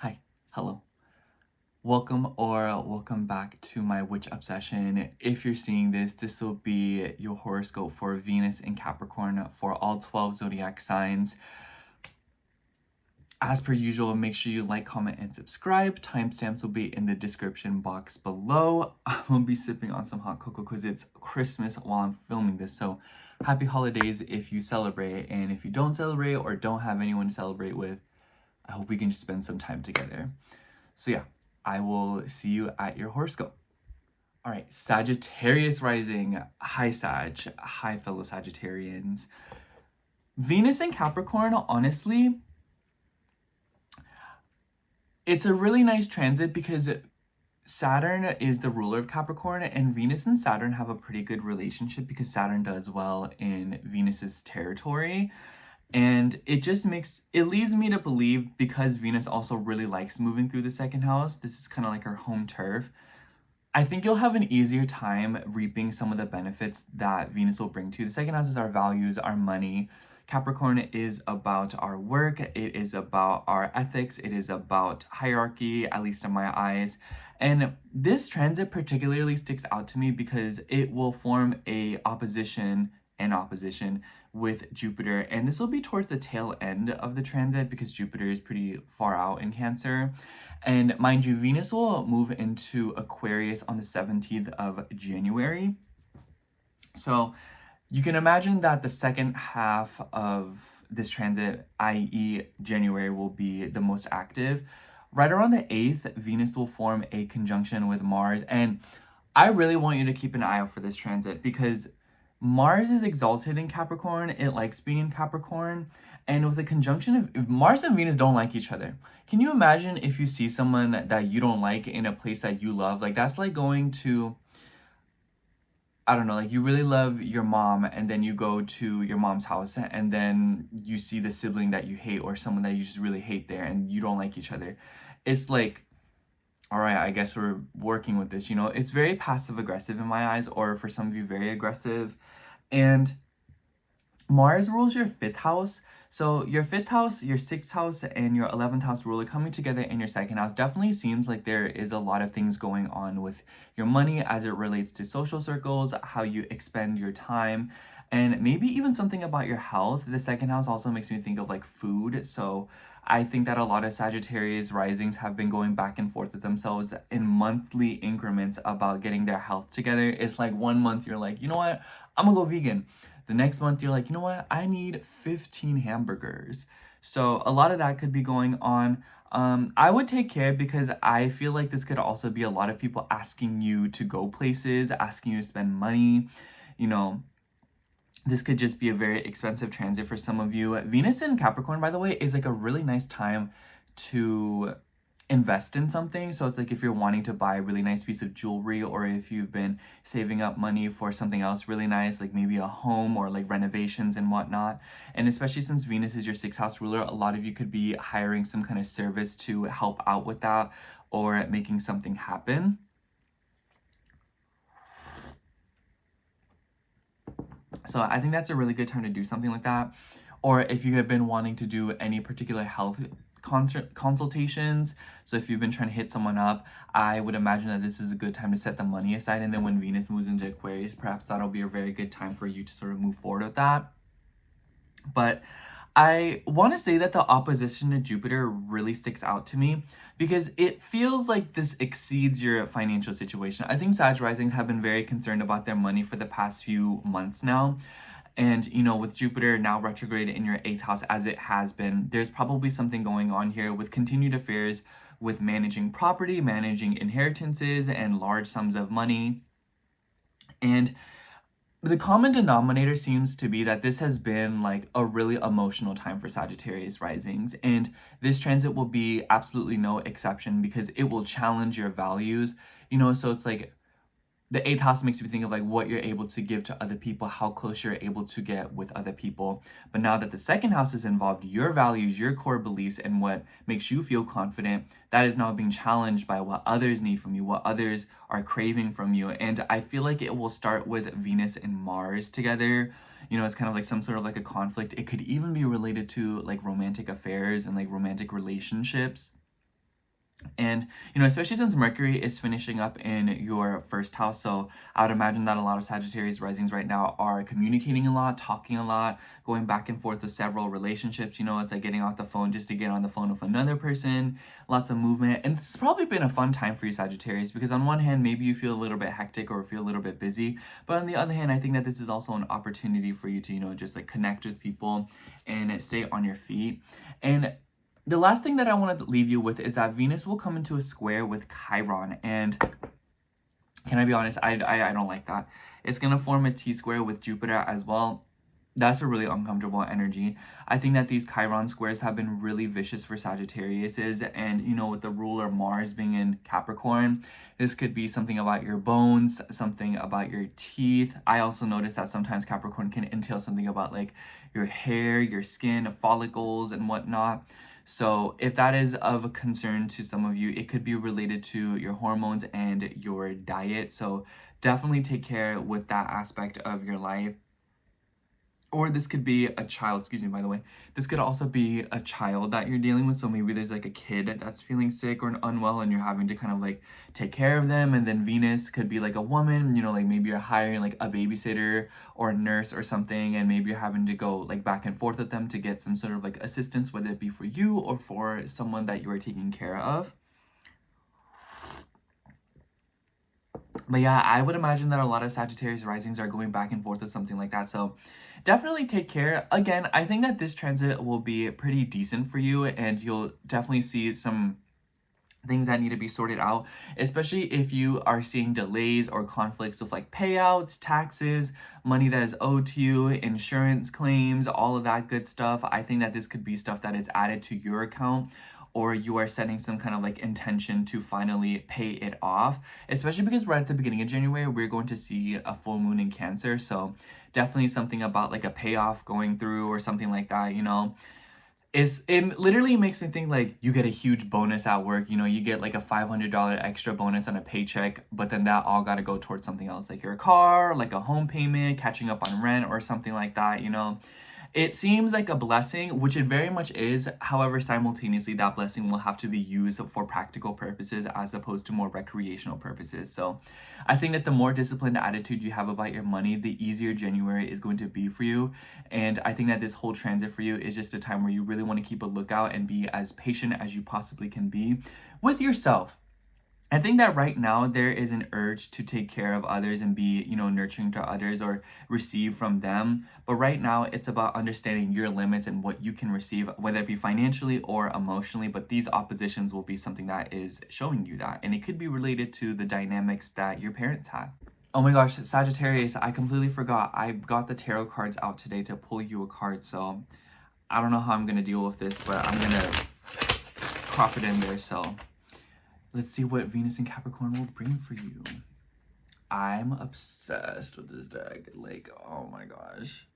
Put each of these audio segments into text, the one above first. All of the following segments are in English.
Hi, hello. Welcome back to my witch obsession. If you're seeing this, this will be your horoscope for Venus in Capricorn for all 12 zodiac signs. As per usual, make sure you like, comment, and subscribe. Timestamps will be in the description box below. I'm gonna be sipping on some hot cocoa because it's Christmas while I'm filming this. So happy holidays if you celebrate, and if you don't celebrate or don't have anyone to celebrate with, I hope we can just spend some time together. So yeah, I will see you at your horoscope. All right, Sagittarius rising. Hi, Sag. Hi, fellow Sagittarians. Venus in Capricorn, honestly, it's a really nice transit because Saturn is the ruler of Capricorn, and Venus and Saturn have a pretty good relationship because Saturn does well in Venus's territory. And it leads me to believe, because Venus also really likes moving through the second house, this is kind of like her home turf. I think you'll have an easier time reaping some of the benefits that Venus will bring to you. The second house is our values, our money. Capricorn is about our work. It is about our ethics. It is about hierarchy, at least in my eyes. And this transit particularly sticks out to me because it will form an opposition with Jupiter. And this will be towards the tail end of the transit because Jupiter is pretty far out in Cancer. And mind you, Venus will move into Aquarius on the 17th of January. So you can imagine that the second half of this transit, i.e. January, will be the most active. Right around the 8th, Venus will form a conjunction with Mars. And I really want you to keep an eye out for this transit because Mars is exalted in Capricorn. It likes being in Capricorn. And with the conjunction of, if Mars and Venus don't like each other, can you imagine if you see someone that you don't like in a place that you love? Like, that's like going to, I don't know, like you really love your mom and then you go to your mom's house and then you see the sibling that you hate or someone that you just really hate there and you don't like each other. It's like, all right, I guess we're working with this, you know? It's very passive aggressive in my eyes, or for some of you, very aggressive. And Mars rules your fifth house. So your fifth house, your sixth house, and your 11th house ruler coming together in your second house definitely seems like there is a lot of things going on with your money as it relates to social circles, how you expend your time, and maybe even something about your health. The second house also makes me think of like food. So I think that a lot of Sagittarius risings have been going back and forth with themselves in monthly increments about getting their health together. It's like 1 month you're like, you know what, I'm gonna go vegan. The next month, you're like, you know what? I need 15 hamburgers. So a lot of that could be going on. I would take care because I feel like this could also be a lot of people asking you to go places, asking you to spend money. You know, this could just be a very expensive transit for some of you. Venus in Capricorn, by the way, is like a really nice time to invest in something. So it's like if you're wanting to buy a really nice piece of jewelry, or if you've been saving up money for something else really nice, like maybe a home or like renovations and whatnot. And especially since Venus is your sixth house ruler, a lot of you could be hiring some kind of service to help out with that or making something happen. So I think that's a really good time to do something like that. Or if you have been wanting to do any particular health consultations, so if you've been trying to hit someone up, I would imagine that this is a good time to set the money aside. And then when Venus moves into Aquarius, perhaps that'll be a very good time for you to sort of move forward with that. But I want to say that the opposition to Jupiter really sticks out to me because it feels like this exceeds your financial situation. I think Sag risings have been very concerned about their money for the past few months now. And, you know, with Jupiter now retrograde in your 8th house as it has been, there's probably something going on here with continued affairs with managing property, managing inheritances, and large sums of money. And the common denominator seems to be that this has been like a really emotional time for Sagittarius risings, and this transit will be absolutely no exception because it will challenge your values, you know. So it's like the 8th house makes me think of like what you're able to give to other people, how close you're able to get with other people. But now that the second house is involved, your values, your core beliefs, and what makes you feel confident, that is now being challenged by what others need from you, what others are craving from you. And I feel like it will start with Venus and Mars together. You know, it's kind of like some sort of like a conflict. It could even be related to like romantic affairs and like romantic relationships. And, you know, especially since Mercury is finishing up in your first house, so I would imagine that a lot of Sagittarius risings right now are communicating a lot, talking a lot, going back and forth with several relationships. You know, it's like getting off the phone just to get on the phone with another person, lots of movement. And it's probably been a fun time for you, Sagittarius, because on one hand, maybe you feel a little bit hectic or feel a little bit busy. But on the other hand, I think that this is also an opportunity for you to, you know, just like connect with people and stay on your feet. And the last thing that I want to leave you with is that Venus will come into a square with Chiron. And can I be honest? I don't like that. It's going to form a T-square with Jupiter as well. That's a really uncomfortable energy. I think that these Chiron squares have been really vicious for Sagittariuses. And, you know, with the ruler Mars being in Capricorn, this could be something about your bones, something about your teeth. I also notice that sometimes Capricorn can entail something about like your hair, your skin, follicles, and whatnot. So if that is of concern to some of you, it could be related to your hormones and your diet. So definitely take care with that aspect of your life. Or this could be a child, excuse me, by the way. This could also be a child that you're dealing with. So maybe there's like a kid that's feeling sick or unwell and you're having to kind of like take care of them. And then Venus could be like a woman, you know, like maybe you're hiring like a babysitter or a nurse or something. And maybe you're having to go like back and forth with them to get some sort of like assistance, whether it be for you or for someone that you are taking care of. But yeah, I would imagine that a lot of Sagittarius risings are going back and forth with something like that. So definitely take care. Again, I think that this transit will be pretty decent for you and you'll definitely see some things that need to be sorted out, especially if you are seeing delays or conflicts with like payouts, taxes, money that is owed to you, insurance claims, all of that good stuff. I think that this could be stuff that is added to your account or you are setting some kind of like intention to finally pay it off, especially because right at the beginning of January, we're going to see a full moon in Cancer. So definitely something about like a payoff going through or something like that, you know. It literally makes me think like you get a huge bonus at work, you know, you get like a $500 extra bonus on a paycheck, but then that all got to go towards something else, like your car, like a home payment, catching up on rent or something like that, you know. It seems like a blessing, which it very much is. However, simultaneously, that blessing will have to be used for practical purposes as opposed to more recreational purposes. So I think that the more disciplined attitude you have about your money, the easier January is going to be for you. And I think that this whole transit for you is just a time where you really want to keep a lookout and be as patient as you possibly can be with yourself. I think that right now there is an urge to take care of others and be, you know, nurturing to others or receive from them. But right now it's about understanding your limits and what you can receive, whether it be financially or emotionally. But these oppositions will be something that is showing you that. And it could be related to the dynamics that your parents had. Oh my gosh, Sagittarius, I completely forgot. I got the tarot cards out today to pull you a card. So I don't know how I'm going to deal with this, but I'm going to crop it in there. So let's see what Venus and Capricorn will bring for you. I'm obsessed with this deck. Like, oh my gosh.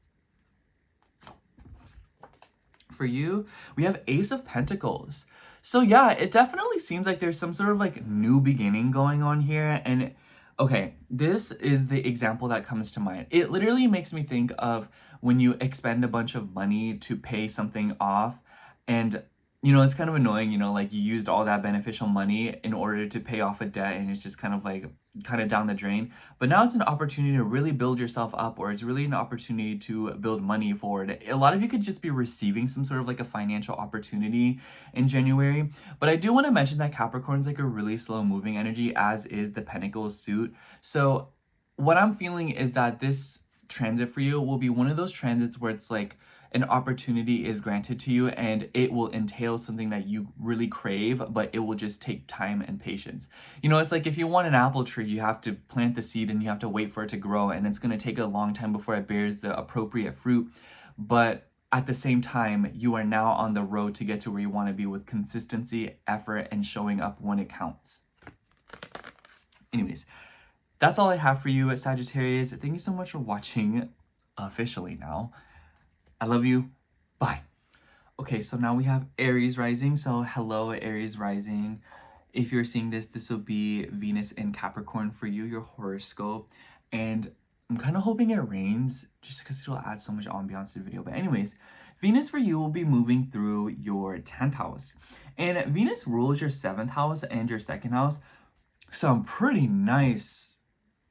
For you, we have Ace of Pentacles. So yeah, it definitely seems like there's some sort of like new beginning going on here. And okay, this is the example that comes to mind. It literally makes me think of when you expend a bunch of money to pay something off and you know, it's kind of annoying, you know, like you used all that beneficial money in order to pay off a debt and it's just kind of like kind of down the drain. But now it's an opportunity to really build yourself up, or it's really an opportunity to build money forward. A lot of you could just be receiving some sort of like a financial opportunity in January. But I do want to mention that Capricorn's like a really slow moving energy, as is the Pentacles suit. So what I'm feeling is that this transit for you will be one of those transits where it's like an opportunity is granted to you and it will entail something that you really crave, but it will just take time and patience. You know, it's like if you want an apple tree, you have to plant the seed and you have to wait for it to grow, and it's going to take a long time before it bears the appropriate fruit. But at the same time, you are now on the road to get to where you want to be with consistency, effort, and showing up when it counts. Anyways, that's all I have for you, Sagittarius. Thank you so much for watching officially now. I love you. Bye. Okay, so now we have Aries rising. So hello, Aries rising. If you're seeing this, this will be Venus in Capricorn for you, your horoscope. And I'm kind of hoping it rains just because it'll add so much ambiance to the video. But anyways, Venus for you will be moving through your 10th house. And Venus rules your 7th house and your 2nd house. Some pretty nice,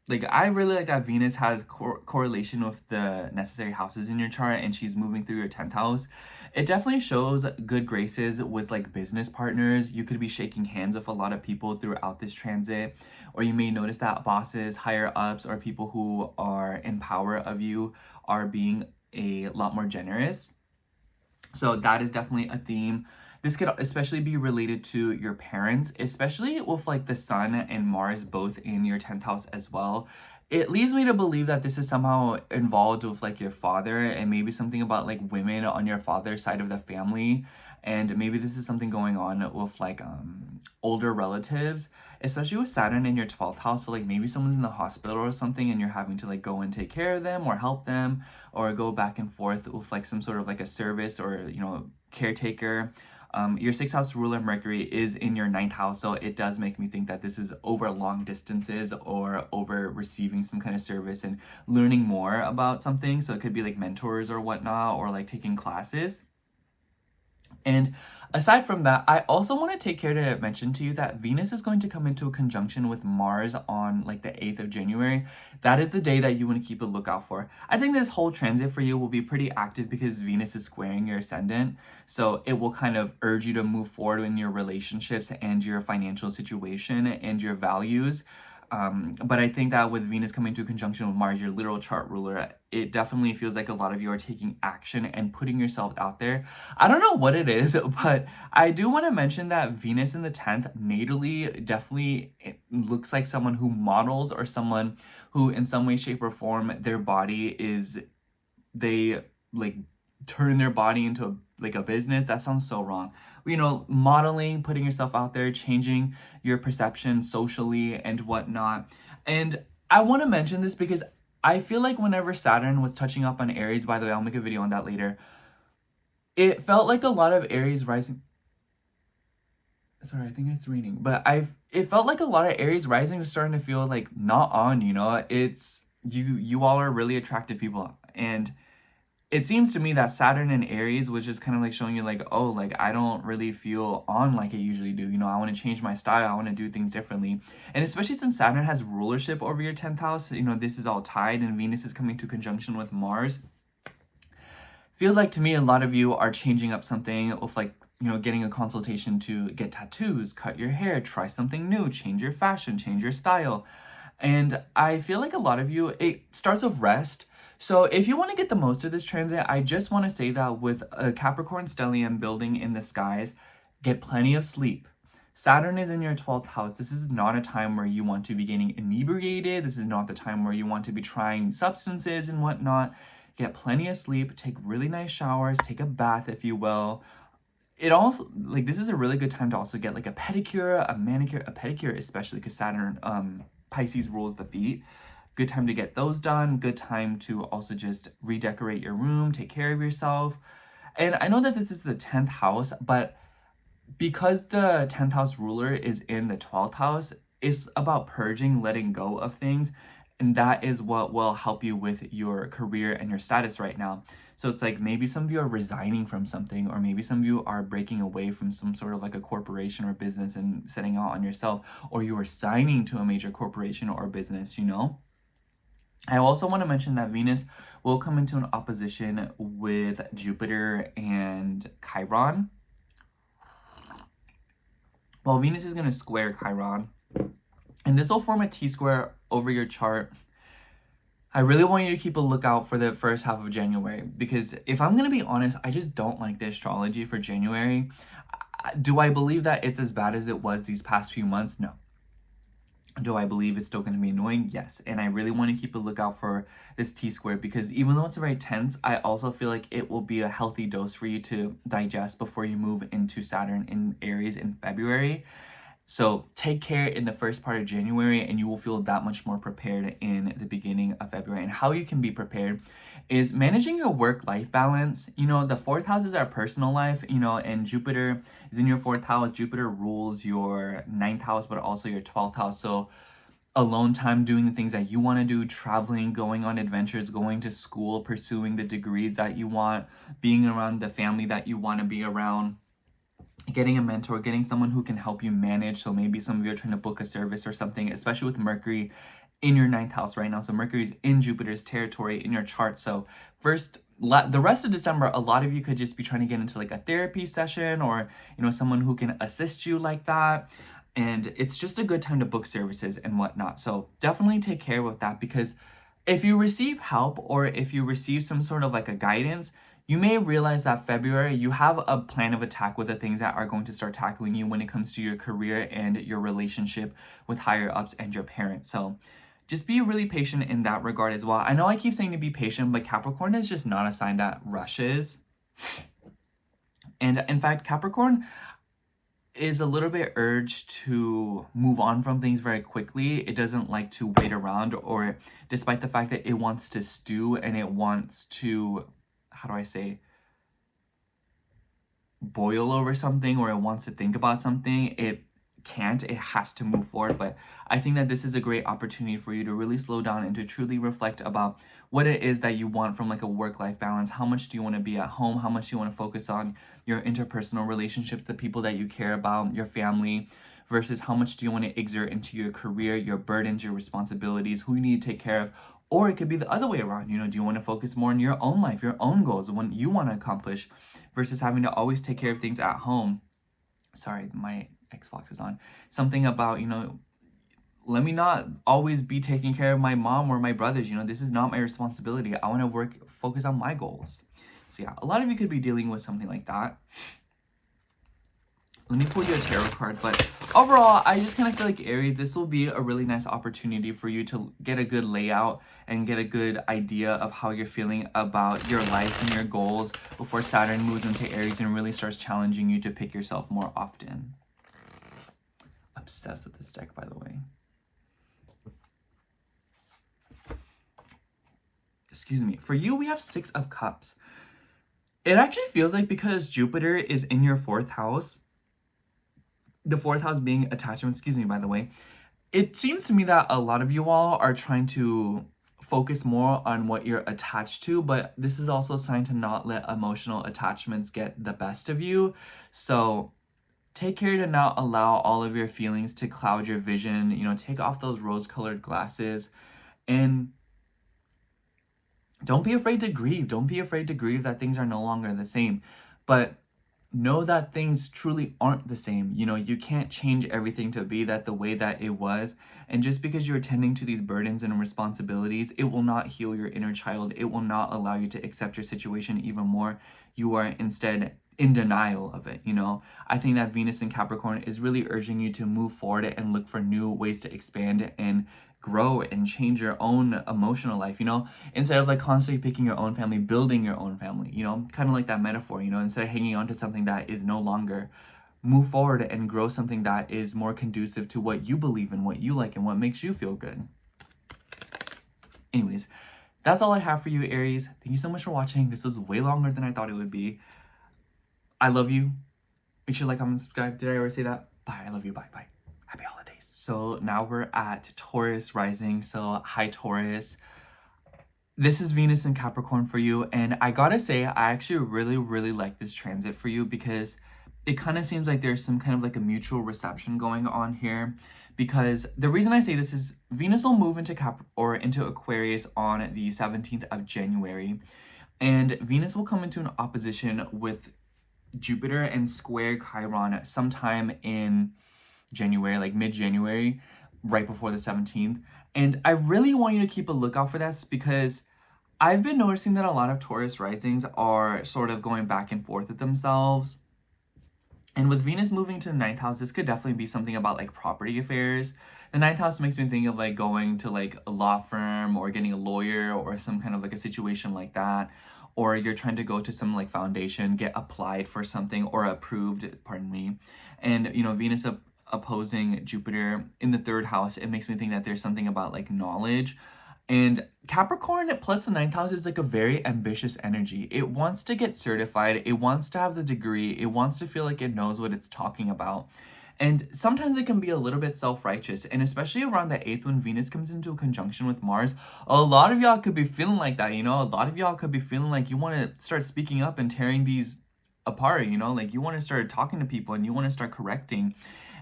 like, I really like that Venus has correlation with the necessary houses in your chart, and she's moving through your 10th house. It definitely shows good graces with like business partners. You could be shaking hands with a lot of people throughout this transit, or you may notice that bosses, higher ups, or people who are in power of you are being a lot more generous. So that is definitely a theme. This could especially be related to your parents, especially with like the sun and Mars both in your 10th house as well. It leads me to believe that this is somehow involved with like your father, and maybe something about like women on your father's side of the family. And maybe this is something going on with like older relatives, especially with Saturn in your 12th house. So like maybe someone's in the hospital or something and you're having to like go and take care of them or help them, or go back and forth with like some sort of like a service or, you know, caretaker. Your 6th house ruler Mercury is in your 9th house, so it does make me think that this is over long distances or over receiving some kind of service and learning more about something. So it could be like mentors or whatnot, or like taking classes. And aside from that, I also want to take care to mention to you that Venus is going to come into a conjunction with Mars on like the 8th of January. That is the day that you want to keep a lookout for. I think this whole transit for you will be pretty active because Venus is squaring your ascendant. So it will kind of urge you to move forward in your relationships and your financial situation and your values. But I think that with Venus coming to conjunction with Mars, your literal chart ruler, it definitely feels like a lot of you are taking action and putting yourself out there. I don't know what it is, but I do want to mention that Venus in the 10th natally definitely looks like someone who models, or someone who in some way, shape, or form, their body is, they like turn their body into like a business. That sounds so wrong. You know, modeling, putting yourself out there, changing your perception socially and whatnot. And I want to mention this because I feel like whenever Saturn was touching up on Aries, by the way, I'll make a video on that later, it felt like a lot of Aries rising. Sorry, I think it's raining. But it felt like a lot of Aries rising was starting to feel like not on, you know? It's you all are really attractive people. And it seems to me that Saturn in Aries was just kind of like showing you like, oh, like I don't really feel on like I usually do. You know, I want to change my style. I want to do things differently. And especially since Saturn has rulership over your 10th house, you know, this is all tied, and Venus is coming to conjunction with Mars. Feels like to me a lot of you are changing up something with like, you know, getting a consultation to get tattoos, cut your hair, try something new, change your fashion, change your style. And I feel like a lot of you, it starts with rest. So if you want to get the most of this transit, I just want to say that with a Capricorn stellium building in the skies, get plenty of sleep. Saturn is in your 12th house. This is not a time where you want to be getting inebriated. This is not the time where you want to be trying substances and whatnot. Get plenty of sleep, take really nice showers, take a bath if you will. It also, like, this is a really good time to also get like a pedicure, a manicure, a pedicure, especially because Saturn, Pisces rules the feet. Good time to get those done. Good time to also just redecorate your room, take care of yourself. And I know that this is the 10th house, but because the 10th house ruler is in the 12th house, it's about purging, letting go of things. And that is what will help you with your career and your status right now. So it's like maybe some of you are resigning from something, or maybe some of you are breaking away from some sort of like a corporation or business and setting out on yourself, or you are signing to a major corporation or business, you know? I also want to mention that Venus will come into an opposition with Jupiter and Chiron. Well, Venus is going to square Chiron, and this will form a T-square over your chart. I really want you to keep a lookout for the first half of January, because if I'm going to be honest, I just don't like the astrology for January. Do I believe that it's as bad as it was these past few months? No. Do I believe it's still going to be annoying? Yes. And I really want to keep a lookout for this T-square, because even though it's very tense, I also feel like it will be a healthy dose for you to digest before you move into Saturn in Aries in February. So take care in the first part of January, and you will feel that much more prepared in the beginning of February. And how you can be prepared is managing your work-life balance. You know, the 4th house is our personal life, you know, and Jupiter is in your 4th house. Jupiter rules your 9th house, but also your 12th house. So alone time, doing the things that you want to do, traveling, going on adventures, going to school, pursuing the degrees that you want, being around the family that you want to be around, getting a mentor, getting someone who can help you manage. So maybe some of you are trying to book a service or something, especially with Mercury in your 9th house right now. So Mercury's in Jupiter's territory in your chart. So the rest of December, a lot of you could just be trying to get into like a therapy session, or, you know, someone who can assist you like that. And it's just a good time to book services and whatnot. So definitely take care with that, because if you receive help or if you receive some sort of like a guidance, you may realize that February you have a plan of attack with the things that are going to start tackling you when it comes to your career and your relationship with higher ups and your parents. So just be really patient in that regard as well. I know I keep saying to be patient, but Capricorn is just not a sign that rushes. And in fact, Capricorn is a little bit urged to move on from things very quickly. It doesn't like to wait around, or despite the fact that it wants to stew and it wants to, how do I say, boil over something, or it wants to think about something, it can't. It has to move forward. But I think that this is a great opportunity for you to really slow down and to truly reflect about what it is that you want from like a work-life balance. How much do you want to be at home? How much do you want to focus on your interpersonal relationships, the people that you care about, your family, versus how much do you want to exert into your career, your burdens, your responsibilities, who you need to take care of. Or it could be the other way around. You know, do you want to focus more on your own life, your own goals, what you want to accomplish, versus having to always take care of things at home? Sorry, my Xbox is on. Something about, you know, let me not always be taking care of my mom or my brothers. You know, this is not my responsibility. I want to focus on my goals. So yeah, a lot of you could be dealing with something like that. Let me pull you a tarot card, but overall, I just kind of feel like Aries, this will be a really nice opportunity for you to get a good layout and get a good idea of how you're feeling about your life and your goals before Saturn moves into Aries and really starts challenging you to pick yourself more often. Obsessed with this deck, by the way. Excuse me. For you, we have 6 of Cups. It actually feels like, because Jupiter is in your 4th house, the 4th house being attachment, excuse me, by the way, it seems to me that a lot of you all are trying to focus more on what you're attached to, but this is also a sign to not let emotional attachments get the best of you. So take care to not allow all of your feelings to cloud your vision. You know, take off those rose-colored glasses, and don't be afraid to grieve. Don't be afraid to grieve that things are no longer the same. But know that things truly aren't the same. You know, you can't change everything to be the way that it was. And just because you're attending to these burdens and responsibilities, it will not heal your inner child. It will not allow you to accept your situation even more. You are instead in denial of it, you know. I think that Venus in Capricorn is really urging you to move forward and look for new ways to expand and grow and change your own emotional life, you know, instead of like constantly picking your own family, building your own family, you know, kind of like that metaphor, you know, instead of hanging on to something that is no longer, move forward and grow something that is more conducive to what you believe in, what you like, and what makes you feel good. Anyways, that's all I have for you, Aries. Thank you so much for watching. This was way longer than I thought it would be. I love you. Make sure to like, comment, subscribe. Did I already say that? Bye. I love you. Bye. Bye. Happy holidays. So now we're at Taurus rising. So hi, Taurus. This is Venus in Capricorn for you. And I gotta say, I actually really like this transit for you, because it kind of seems like there's some kind of like a mutual reception going on here. Because the reason I say this is Venus will move into into Aquarius on the 17th of January. And Venus will come into an opposition with Jupiter and square Chiron sometime in January, like mid-January, right before the 17th. And I really want you to keep a lookout for this, because I've been noticing that a lot of Taurus risings are sort of going back and forth with themselves. And with Venus moving to the 9th house, this could definitely be something about like property affairs. The 9th house makes me think of like going to like a law firm or getting a lawyer or some kind of like a situation like that. Or you're trying to go to some like foundation, get applied for something or approved, pardon me. And, you know, Venus opposing Jupiter in the 3rd house, it makes me think that there's something about like knowledge. And Capricorn plus the 9th house is like a very ambitious energy. It wants to get certified. It wants to have the degree. It wants to feel like it knows what it's talking about. And sometimes it can be a little bit self-righteous, and especially around the 8th when Venus comes into a conjunction with Mars, a lot of y'all could be feeling like that, you know? A lot of y'all could be feeling like you want to start speaking up and tearing these apart, you know? Like you want to start talking to people and you want to start correcting.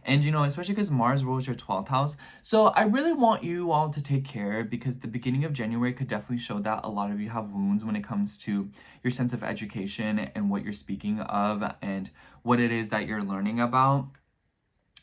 And you know, especially because Mars rules your 12th house. So I really want you all to take care, because the beginning of January could definitely show that a lot of you have wounds when it comes to your sense of education and what you're speaking of and what it is that you're learning about.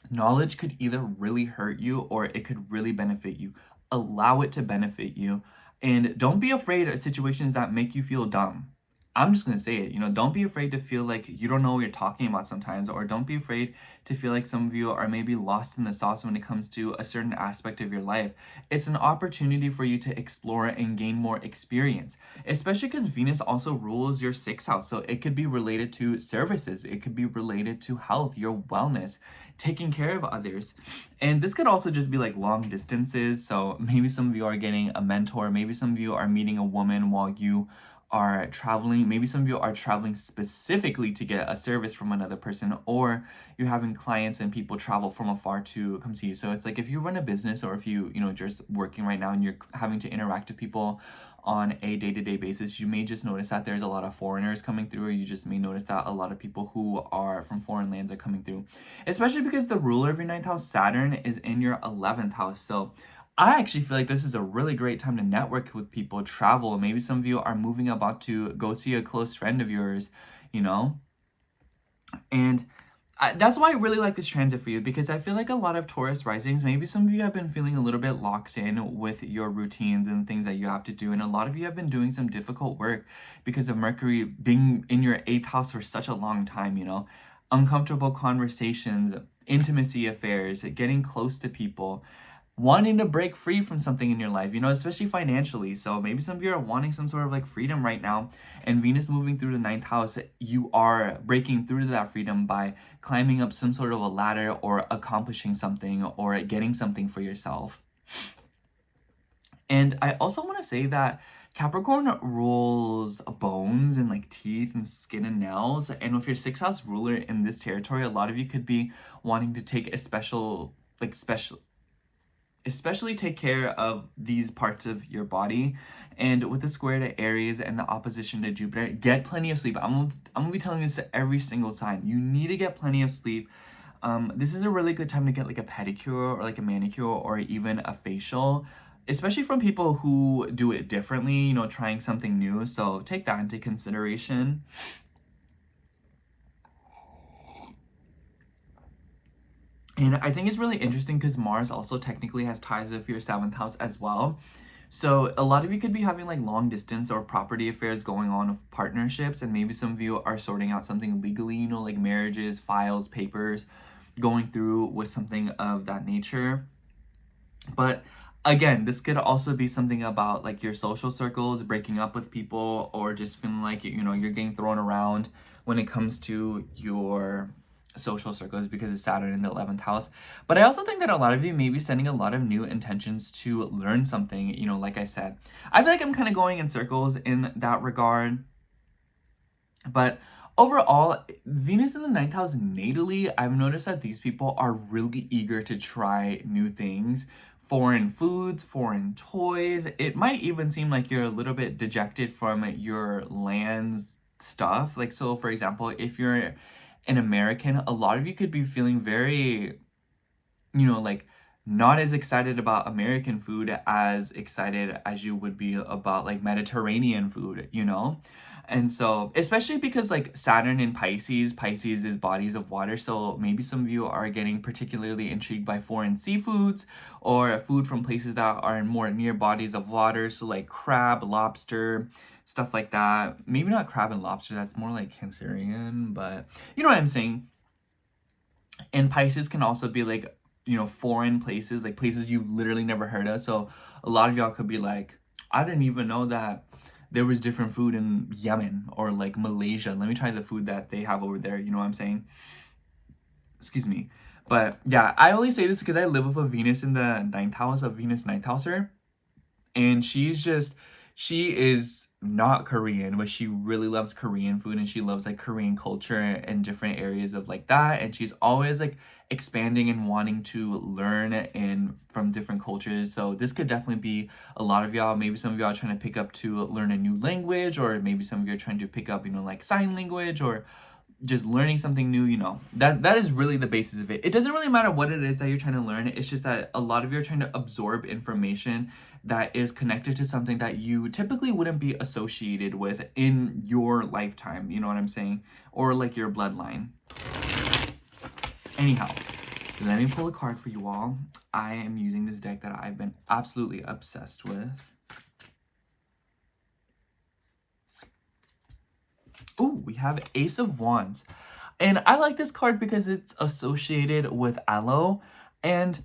Knowledge could either really hurt you or it could really benefit you. Allow it to benefit you. And don't be afraid of situations that make you feel dumb. I'm just going to say it, you know, don't be afraid to feel like you don't know what you're talking about sometimes, or don't be afraid to feel like some of you are maybe lost in the sauce when it comes to a certain aspect of your life. It's an opportunity for you to explore and gain more experience, especially because Venus also rules your 6th house. So it could be related to services, it could be related to health, your wellness, taking care of others. And this could also just be like long distances. So maybe some of you are getting a mentor, maybe some of you are meeting a woman while you are traveling, maybe some of you are traveling specifically to get a service from another person, or you're having clients and people travel from afar to come see you. So it's like if you run a business, or if you know, just working right now and you're having to interact with people on a day-to-day basis, you may just notice that there's a lot of foreigners coming through, or you just may notice that a lot of people who are from foreign lands are coming through, especially because the ruler of your 9th house, Saturn, is in your 11th house. So I actually feel like this is a really great time to network with people, travel. Maybe some of you are moving about to go see a close friend of yours, you know? And that's why I really like this transit for you, because I feel like a lot of Taurus risings, maybe some of you have been feeling a little bit locked in with your routines and things that you have to do. And a lot of you have been doing some difficult work because of Mercury being in your 8th house for such a long time, you know? Uncomfortable conversations, intimacy affairs, getting close to people, wanting to break free from something in your life, you know, especially financially. So maybe some of you are wanting some sort of like freedom right now, and Venus moving through the 9th house, you are breaking through to that freedom by climbing up some sort of a ladder, or accomplishing something, or getting something for yourself. And I also want to say that Capricorn rules bones and like teeth and skin and nails. And with your 6th house ruler in this territory, a lot of you could be wanting to take a especially take care of these parts of your body. And with the square to Aries and the opposition to Jupiter, get plenty of sleep. I'm gonna be telling this to every single sign. You need to get plenty of sleep. This is a really good time to get like a pedicure or like a manicure or even a facial, especially from people who do it differently, you know, trying something new. So take that into consideration. And I think it's really interesting because Mars also technically has ties with your 7th house as well. So a lot of you could be having like long distance or property affairs going on with partnerships, and maybe some of you are sorting out something legally, you know, like marriages, files, papers, going through with something of that nature. But again, this could also be something about like your social circles, breaking up with people, or just feeling like, you know, you're getting thrown around when it comes to your social circles because of Saturn in the 11th house. But I also think that a lot of you may be setting a lot of new intentions to learn something, you know, like I said. I feel like I'm kind of going in circles in that regard. But overall, Venus in the 9th house natally, I've noticed that these people are really eager to try new things. Foreign foods, foreign toys. It might even seem like you're a little bit dejected from your land's stuff. Like, so for example, if you're an American, a lot of you could be feeling very, you know, like not as excited about American food as excited as you would be about like Mediterranean food, you know? And so, especially because like Saturn in Pisces, Pisces is bodies of water. So maybe some of you are getting particularly intrigued by foreign seafoods or food from places that are more near bodies of water. So like crab, lobster, stuff like that. Maybe not crab and lobster, that's more like Cancerian, but you know what I'm saying. And Pisces can also be like, you know, foreign places, like places you've literally never heard of. So a lot of y'all could be like, I didn't even know that there was different food in Yemen or like Malaysia. Let me try the food that they have over there. You know what I'm saying? Excuse me. But yeah, I only say this because I live with a Venus in the 9th house, a Venus 9th houser. And she is not Korean, but she really loves Korean food and she loves like Korean culture and different areas of like that. And she's always like expanding and wanting to learn and from different cultures. So this could definitely be a lot of y'all. Maybe some of y'all are trying to pick up to learn a new language, or maybe some of you are trying to pick up, like sign language, or just learning something new. That is really the basis of it. It doesn't really matter what it is that you're trying to learn. It's just that a lot of you are trying to absorb information that is connected to something that you typically wouldn't be associated with in your lifetime, you know what I'm saying, or like your bloodline. Anyhow, let me pull a card for you all. I am using this deck that I've been absolutely obsessed with. Ooh, we have Ace of Wands. And I like this card because it's associated with aloe. And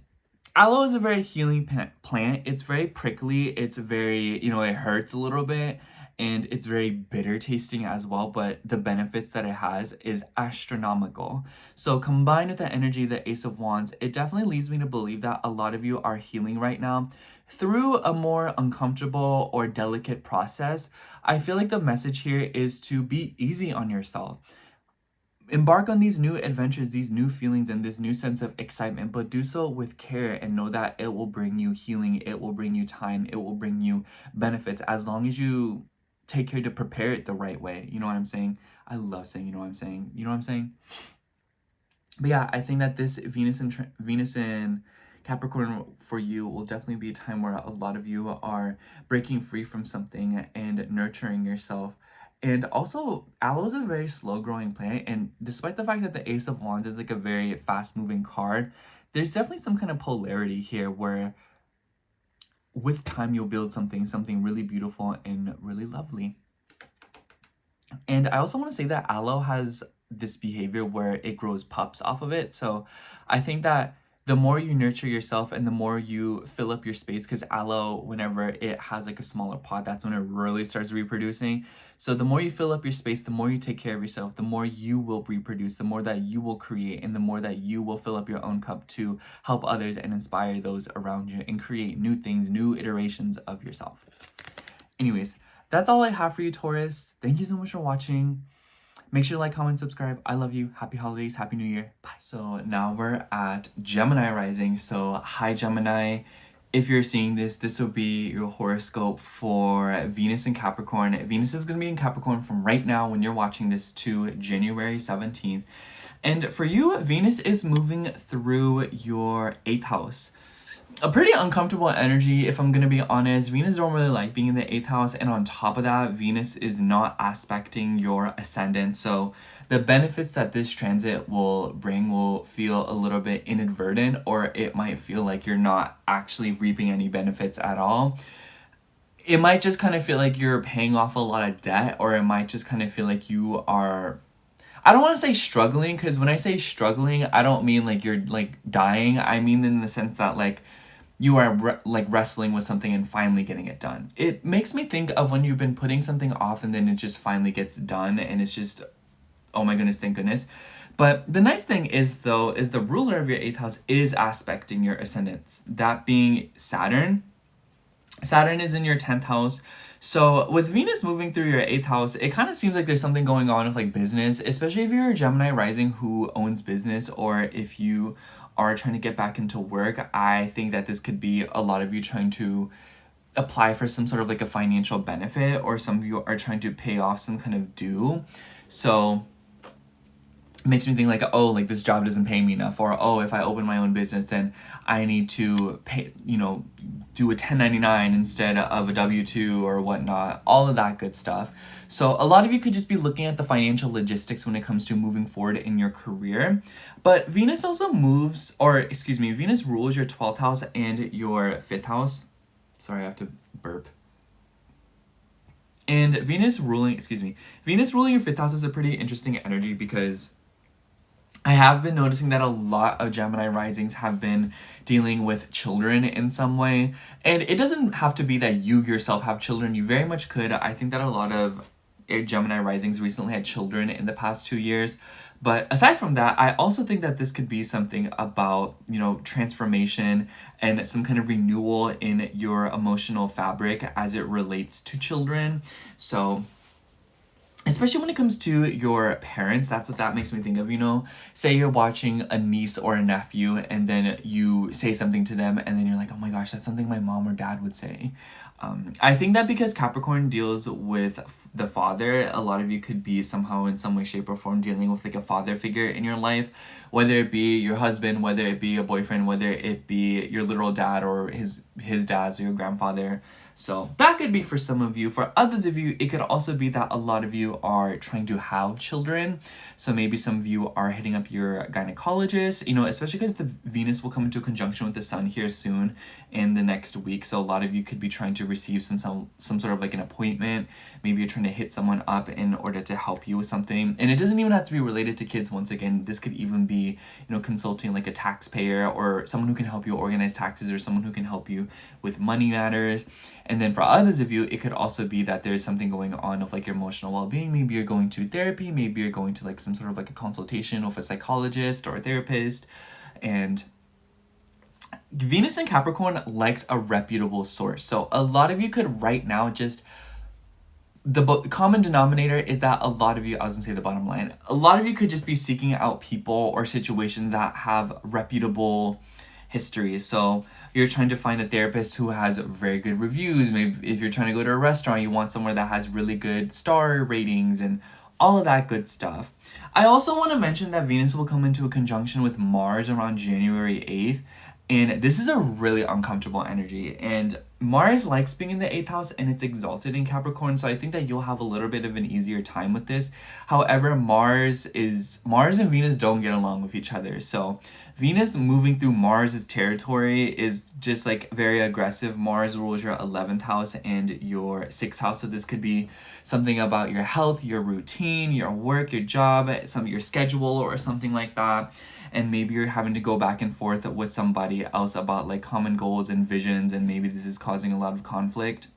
aloe is a very healing plant. It's very prickly. It's very, it hurts a little bit. And it's very bitter tasting as well. But the benefits that it has is astronomical. So combined with the energy of the Ace of Wands, it definitely leads me to believe that a lot of you are healing right now through a more uncomfortable or delicate process. I feel like the message here is to be easy on yourself. Embark on these new adventures, these new feelings, and this new sense of excitement, but do so with care and know that it will bring you healing, it will bring you time, it will bring you benefits as long as you take care to prepare it the right way. You know what I'm saying? I love saying, you know what I'm saying? You know what I'm saying? But yeah, I think that this Venus in Capricorn for you will definitely be a time where a lot of you are breaking free from something and nurturing yourself. And also, aloe is a very slow growing plant, and despite the fact that the Ace of Wands is like a very fast moving card, there's definitely some kind of polarity here where with time you'll build something really beautiful and really lovely. And I also want to say that aloe has this behavior where it grows pups off of it. So I think that the more you nurture yourself and the more you fill up your space, because aloe, whenever it has like a smaller pot, that's when it really starts reproducing. So the more you fill up your space, the more you take care of yourself, the more you will reproduce, the more that you will create, and the more that you will fill up your own cup to help others and inspire those around you and create new things, new iterations of yourself. Anyways, that's all I have for you, Taurus. Thank you so much for watching. Make sure to like, comment, subscribe. I love you. Happy holidays. Happy New Year. Bye. So now we're at Gemini rising. So hi, Gemini. If you're seeing this, this will be your horoscope for Venus in Capricorn. Venus is going to be in Capricorn from right now when you're watching this to January 17th. And for you, Venus is moving through your 8th house. A pretty uncomfortable energy, if I'm going to be honest. Venus don't really like being in the 8th house, and on top of that, Venus is not aspecting your ascendant. So the benefits that this transit will bring will feel a little bit inadvertent, or it might feel like you're not actually reaping any benefits at all. It might just kind of feel like you're paying off a lot of debt, or it might just kind of feel like you are, I don't want to say struggling, because when I say struggling, I don't mean like you're like dying. I mean in the sense that like you are like wrestling with something and finally getting it done. It makes me think of when you've been putting something off and then it just finally gets done and it's just, oh my goodness, thank goodness. But the nice thing is though, is the ruler of your 8th house is aspecting your ascendants. That being Saturn. Saturn is in your 10th house. So with Venus moving through your 8th house, it kind of seems like there's something going on with like business, especially if you're a Gemini rising who owns business, or if you are trying to get back into work. I think that this could be a lot of you trying to apply for some sort of like a financial benefit, or some of you are trying to pay off some kind of due. So it makes me think like, oh, like this job doesn't pay me enough, or oh, if I open my own business, then I need to pay, do a 1099 instead of a W-2 or whatnot, all of that good stuff. So a lot of you could just be looking at the financial logistics when it comes to moving forward in your career. But Venus also moves, or excuse me, Venus rules your 12th house and your 5th house. Sorry, I have to burp. And Venus ruling your 5th house is a pretty interesting energy, because I have been noticing that a lot of Gemini risings have been dealing with children in some way. And it doesn't have to be that you yourself have children. You very much could. I think that a lot of Gemini risings recently had children in the past 2 years. But aside from that, I also think that this could be something about, you know, transformation and some kind of renewal in your emotional fabric as it relates to children. So especially when it comes to your parents, that's what that makes me think of. You know, say you're watching a niece or a nephew and then you say something to them and then you're like, oh my gosh, that's something my mom or dad would say. I think that because Capricorn deals with the father, a lot of you could be somehow in some way, shape, or form dealing with like a father figure in your life, whether it be your husband, whether it be a boyfriend, whether it be your literal dad or his dad's or your grandfather. So that could be for some of you. For others of you, it could also be that a lot of you are trying to have children. So maybe some of you are hitting up your gynecologist, you know, especially because the Venus will come into conjunction with the sun here soon in the next week. So a lot of you could be trying to receive some sort of like an appointment. Maybe you're trying to hit someone up in order to help you with something. And it doesn't even have to be related to kids. Once again, this could even be, you know, consulting like a taxpayer or someone who can help you organize taxes or someone who can help you with money matters. And then for others of you, it could also be that there's something going on of like your emotional well-being. Maybe you're going to therapy, maybe you're going to like some sort of like a consultation with a psychologist or a therapist. And Venus in Capricorn likes a reputable source. So a lot of you could right now just, the common denominator is that a lot of you, I was gonna say the bottom line, a lot of you could just be seeking out people or situations that have reputable history. So you're trying to find a therapist who has very good reviews. Maybe if you're trying to go to a restaurant, you want somewhere that has really good star ratings and all of that good stuff. I also want to mention that Venus will come into a conjunction with Mars around January 8th. And this is a really uncomfortable energy. And Mars likes being in the 8th house and it's exalted in Capricorn. So I think that you'll have a little bit of an easier time with this. However, Mars and Venus don't get along with each other. So Venus moving through Mars's territory is just like very aggressive. Mars rules your 11th house and your 6th house. So this could be something about your health, your routine, your work, your job, some of your schedule or something like that. And maybe you're having to go back and forth with somebody else about like common goals and visions, and maybe this is causing a lot of conflict.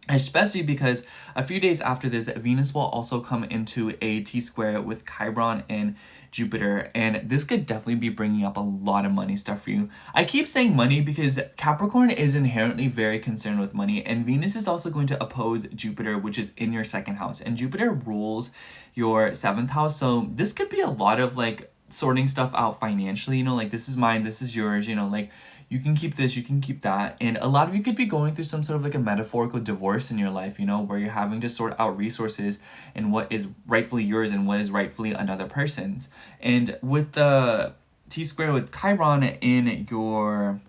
Especially because a few days after this, Venus will also come into a T-square with Chiron and Jupiter, and this could definitely be bringing up a lot of money stuff for you. I keep saying money because Capricorn is inherently very concerned with money, and Venus is also going to oppose Jupiter, which is in your 2nd house, and Jupiter rules your 7th house. So this could be a lot of like sorting stuff out financially, you know, like this is mine, this is yours, you know, like you can keep this, you can keep that. And a lot of you could be going through some sort of like a metaphorical divorce in your life, you know, where you're having to sort out resources and what is rightfully yours and what is rightfully another person's. And with the T-square with Chiron in your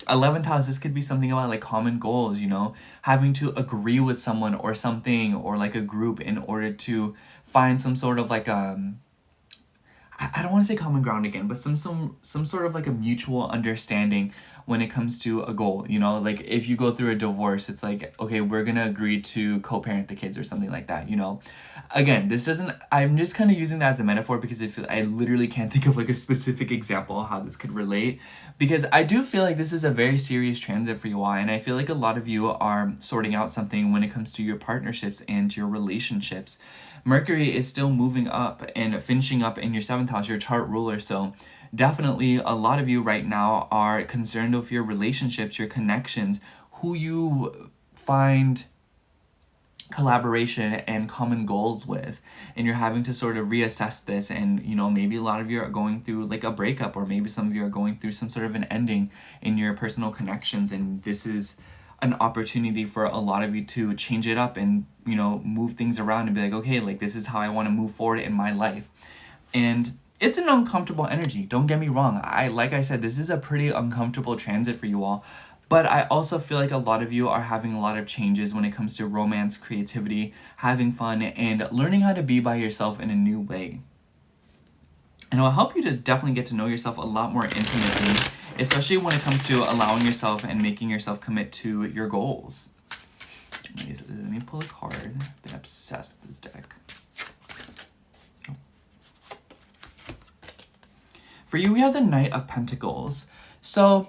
11th house, this could be something about like common goals, you know, having to agree with someone or something or like a group in order to find some sort of like I don't want to say common ground again, but some sort of like a mutual understanding when it comes to a goal, you know, like if you go through a divorce, it's like, okay, we're going to agree to co-parent the kids or something like that, you know. Again, this doesn't, I'm just kind of using that as a metaphor because I literally can't think of like a specific example of how this could relate, because I do feel like this is a very serious transit for you all, and I feel like a lot of you are sorting out something when it comes to your partnerships and your relationships. Mercury is still moving up and finishing up in your 7th house, your chart ruler. So definitely a lot of you right now are concerned with your relationships, your connections, who you find collaboration and common goals with, and you're having to sort of reassess this. And you know, maybe a lot of you are going through like a breakup, or maybe some of you are going through some sort of an ending in your personal connections, and this is an opportunity for a lot of you to change it up and, you know, move things around and be like, okay, like this is how I want to move forward in my life. And it's an uncomfortable energy, don't get me wrong. Like I said, this is a pretty uncomfortable transit for you all, but I also feel like a lot of you are having a lot of changes when it comes to romance, creativity, having fun, and learning how to be by yourself in a new way. And it will help you to definitely get to know yourself a lot more intimately, especially when it comes to allowing yourself and making yourself commit to your goals. Let me pull a card. I've been obsessed with this deck. Oh. For you, we have the Knight of Pentacles. So,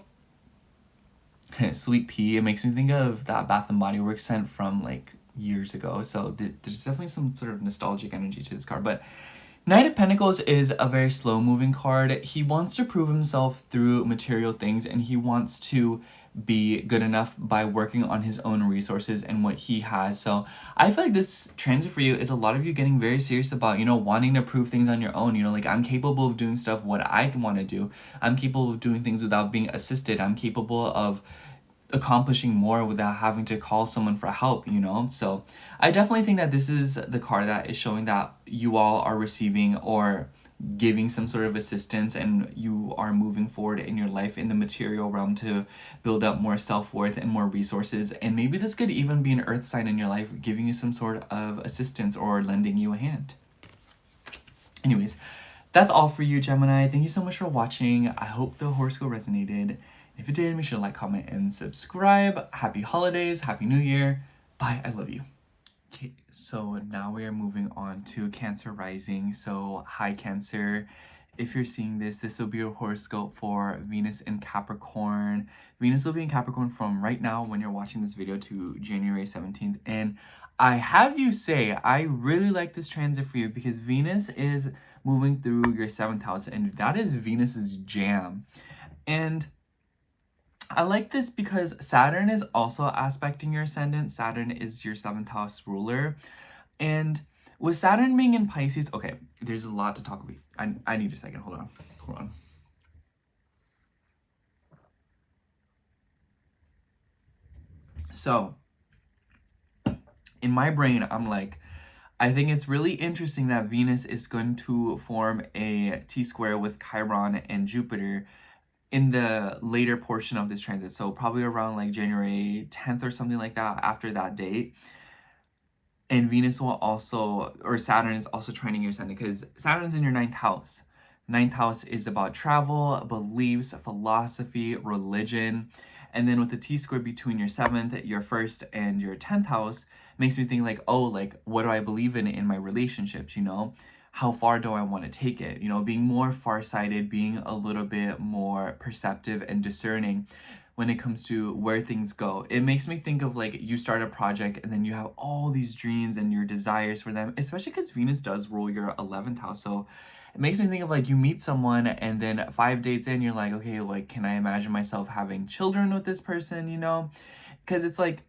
Sweet Pea, it makes me think of that Bath and Body Works scent from like years ago. So there's definitely some sort of nostalgic energy to this card. But Knight of Pentacles is a very slow moving card. He wants to prove himself through material things, and he wants to be good enough by working on his own resources and what he has. So I feel like this transit for you is a lot of you getting very serious about, you know, wanting to prove things on your own. You know, like, I'm capable of doing stuff what I want to do. I'm capable of doing things without being assisted. I'm capable of accomplishing more without having to call someone for help, you know? So I definitely think that this is the card that is showing that you all are receiving or giving some sort of assistance, and you are moving forward in your life in the material realm to build up more self-worth and more resources. And maybe this could even be an earth sign in your life giving you some sort of assistance or lending you a hand. Anyways, that's all for you, Gemini. Thank you so much for watching. I hope the horoscope resonated. If it did, make sure to like, comment, and subscribe. Happy holidays, happy new year. Bye, I love you. Okay, so now we are moving on to Cancer rising. So hi, Cancer. If you're seeing this, this will be your horoscope for Venus in Capricorn. Venus will be in Capricorn from right now when you're watching this video to January 17th. And I have you say, I really like this transit for you because Venus is moving through your 7th house, and that is Venus's jam. And I like this because Saturn is also aspecting your ascendant. Saturn is your 7th house ruler. And with Saturn being in Pisces, okay, there's a lot to talk about. I need a second. Hold on. So, in my brain, I'm like, I think it's really interesting that Venus is going to form a T-square with Chiron and Jupiter in the later portion of this transit. So probably around like January 10th or something like that, after that date. And Venus will also, or Saturn is also trining your ascendant, because Saturn's in your 9th house. 9th house is about travel, beliefs, philosophy, religion. And then with the T-square between your 7th, your 1st, and your 10th house, makes me think like, oh, like, what do I believe in my relationships, you know? How far do I want to take it? You know, being more farsighted, being a little bit more perceptive and discerning when it comes to where things go. It makes me think of like, you start a project and then you have all these dreams and your desires for them, especially because Venus does rule your 11th house. So it makes me think of like, you meet someone and then 5 dates in, you're like, okay, like, can I imagine myself having children with this person, you know? Because it's like,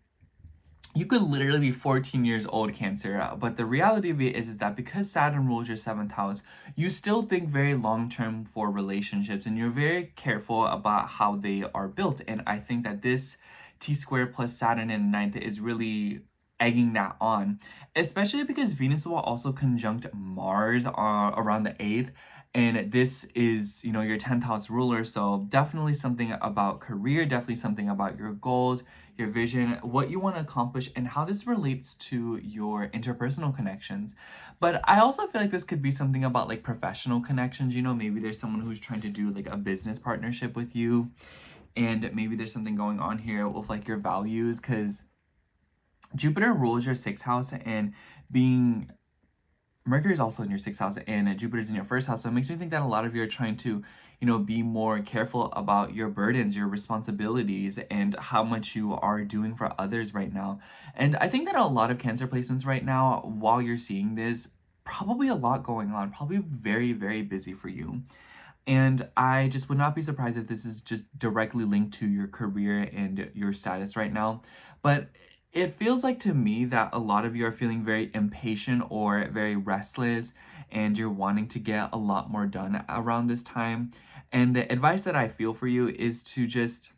you could literally be 14 years old, Cancer, but the reality of it is that because Saturn rules your 7th house, you still think very long-term for relationships, and you're very careful about how they are built. And I think that this T-square plus Saturn in the 9th is really egging that on, especially because Venus will also conjunct Mars around the 8th. And this is, you know, your 10th house ruler. So definitely something about career, definitely something about your goals, your vision, what you want to accomplish, and how this relates to your interpersonal connections. But I also feel like this could be something about like professional connections. You know, maybe there's someone who's trying to do like a business partnership with you. And maybe there's something going on here with like your values, because Jupiter rules your 6th house, and being Mercury is also in your 6th house and Jupiter's in your 1st house. So it makes me think that a lot of you are trying to, you know, be more careful about your burdens, your responsibilities, and how much you are doing for others right now. And I think that a lot of Cancer placements right now, while you're seeing this, probably a lot going on, probably very, very busy for you. And I just would not be surprised if this is just directly linked to your career and your status right now. But it feels like to me that a lot of you are feeling very impatient or very restless, and you're wanting to get a lot more done around this time. And the advice that I feel for you is to just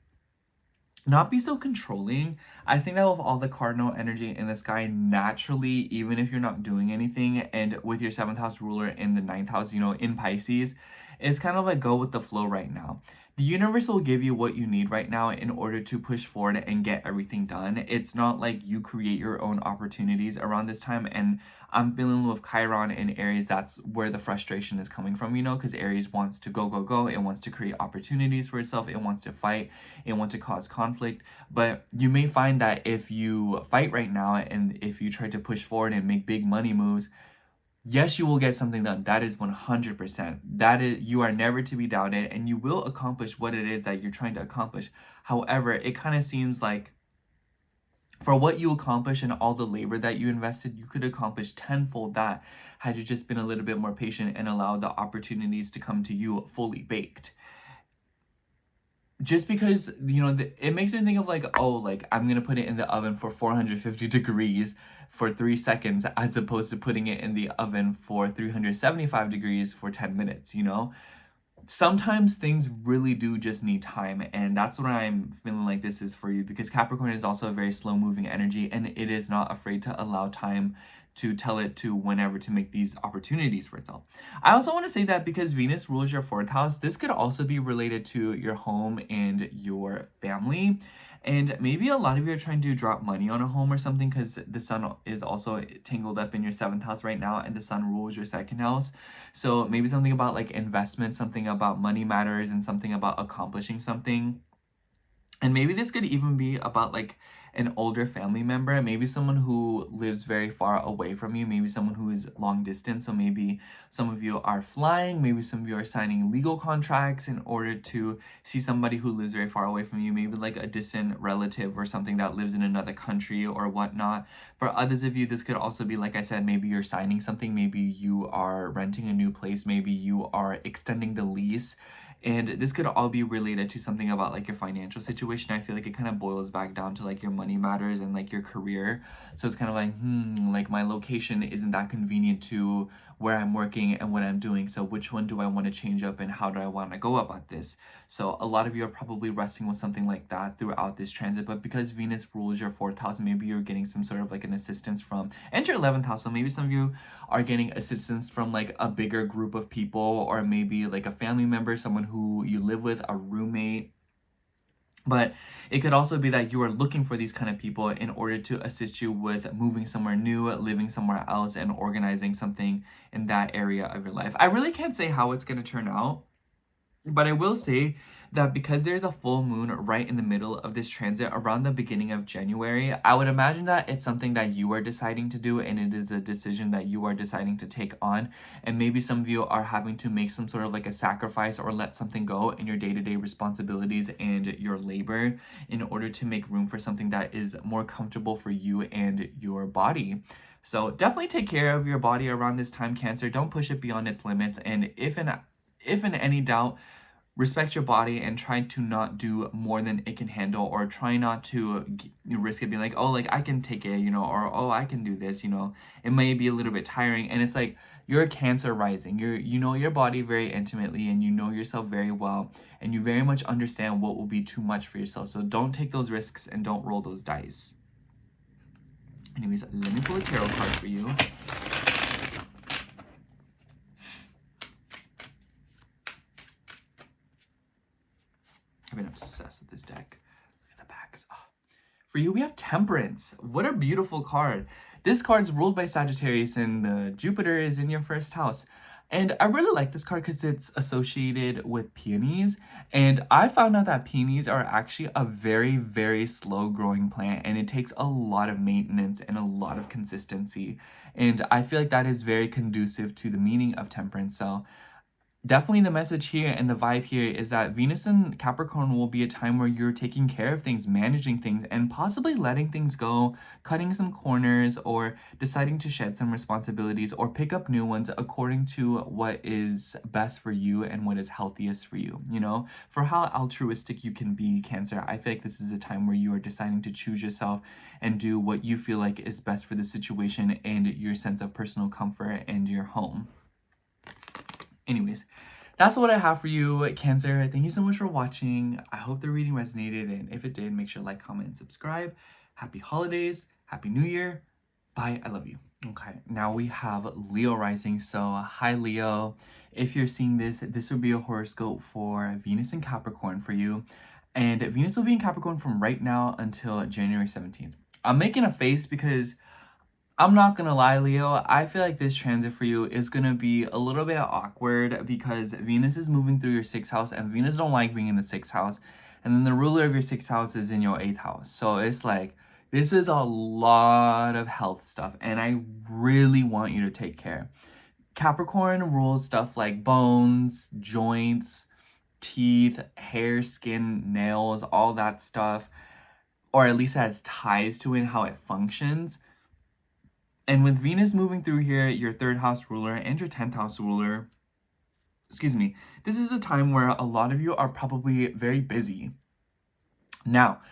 not be so controlling. I think that with all the cardinal energy in the sky, naturally, even if you're not doing anything, and with your 7th house ruler in the 9th house, you know, in Pisces, it's kind of like go with the flow right now. The universe will give you what you need right now in order to push forward and get everything done. It's not like you create your own opportunities around this time. And I'm feeling with Chiron and Aries, that's where the frustration is coming from, you know, because Aries wants to go, go, go. It wants to create opportunities for itself. It wants to fight. It wants to cause conflict. But you may find that if you fight right now and if you try to push forward and make big money moves, yes, you will get something done. That is 100%. That is, you are never to be doubted, and you will accomplish what it is that you're trying to accomplish. However, it kind of seems like for what you accomplish and all the labor that you invested, you could accomplish tenfold that had you just been a little bit more patient and allowed the opportunities to come to you fully baked. Just because, you know, it makes me think of like, oh, like I'm gonna put it in the oven for 450 degrees for 3 seconds as opposed to putting it in the oven for 375 degrees for 10 minutes, you know? Sometimes things really do just need time, and that's what I'm feeling like this is for you, because Capricorn is also a very slow moving energy and it is not afraid to allow time to tell it to whenever to make these opportunities for itself. I also want to say that because Venus rules your fourth house, this could also be related to your home and your family. And maybe a lot of you are trying to drop money on a home or something, because the sun is also tangled up in your seventh house right now, and the sun rules your second house. So maybe something about like investment, something about money matters, and something about accomplishing something. And maybe this could even be about like an older family member, maybe someone who lives very far away from you, maybe someone who is long distance. So maybe some of you are flying, maybe some of you are signing legal contracts in order to see somebody who lives very far away from you, maybe like a distant relative or something that lives in another country or whatnot. For others of you, this could also be, like I said, maybe you're signing something, maybe you are renting a new place, maybe you are extending the lease. And this could all be related to something about like your financial situation. I feel like it kind of boils back down to like your money matters and like your career. So it's kind of like, like my location isn't that convenient to where I'm working and what I'm doing. So which one do I want to change up and how do I want to go about this? So a lot of you are probably wrestling with something like that throughout this transit. But because Venus rules your fourth house, maybe you're getting some sort of like an assistance from, and your 11th house. So maybe some of you are getting assistance from like a bigger group of people, or maybe like a family member, someone who you live with, a roommate. But it could also be that you are looking for these kind of people in order to assist you with moving somewhere new, living somewhere else, and organizing something in that area of your life. I really can't say how it's going to turn out, but I will say that because there's a full moon right in the middle of this transit around the beginning of January, I would imagine that it's something that you are deciding to do, and it is a decision that you are deciding to take on. And maybe some of you are having to make some sort of like a sacrifice or let something go in your day-to-day responsibilities and your labor in order to make room for something that is more comfortable for you and your body. So definitely take care of your body around this time, Cancer. Don't push it beyond its limits. And if in any doubt, respect your body and try to not do more than it can handle, or try not to risk it being like, oh, like I can take it, you know, or oh, I can do this, you know. It may be a little bit tiring, and it's like you're a Cancer rising. You know your body very intimately, and you know yourself very well, and you very much understand what will be too much for yourself. So don't take those risks and don't roll those dice. Anyways, let me pull a tarot card for you. I've been obsessed with this deck. Look at the backs. Oh. For you, we have Temperance. What a beautiful card. This card's ruled by Sagittarius, and the Jupiter is in your first house. And I really like this card because it's associated with peonies. And I found out that peonies are actually a very, very slow growing plant, and it takes a lot of maintenance and a lot of consistency. And I feel like that is very conducive to the meaning of temperance. So definitely the message here and the vibe here is that Venus and Capricorn will be a time where you're taking care of things, managing things, and possibly letting things go, cutting some corners, or deciding to shed some responsibilities or pick up new ones according to what is best for you and what is healthiest for you, you know? For how altruistic you can be, Cancer, I feel like this is a time where you are deciding to choose yourself and do what you feel like is best for the situation and your sense of personal comfort and your home. Anyways, that's what I have for you, Cancer. Thank you so much for watching. I hope the reading resonated, and if it did, make sure to like, comment, and subscribe. Happy holidays. Happy New Year. Bye. I love you. Okay, now we have Leo rising. So, hi, Leo. If you're seeing this, this would be a horoscope for Venus and Capricorn for you. And Venus will be in Capricorn from right now until January 17th. I'm making a face because I'm not gonna lie, Leo, I feel like this transit for you is gonna be a little bit awkward because Venus is moving through your 6th house, and Venus don't like being in the 6th house. And then the ruler of your 6th house is in your 8th house. So it's like, this is a lot of health stuff, and I really want you to take care. Capricorn rules stuff like bones, joints, teeth, hair, skin, nails, all that stuff. or at least has ties to it and how it functions. And with Venus moving through here, your 3rd house ruler and your 10th house ruler, excuse me, this is a time where a lot of you are probably very busy. Now,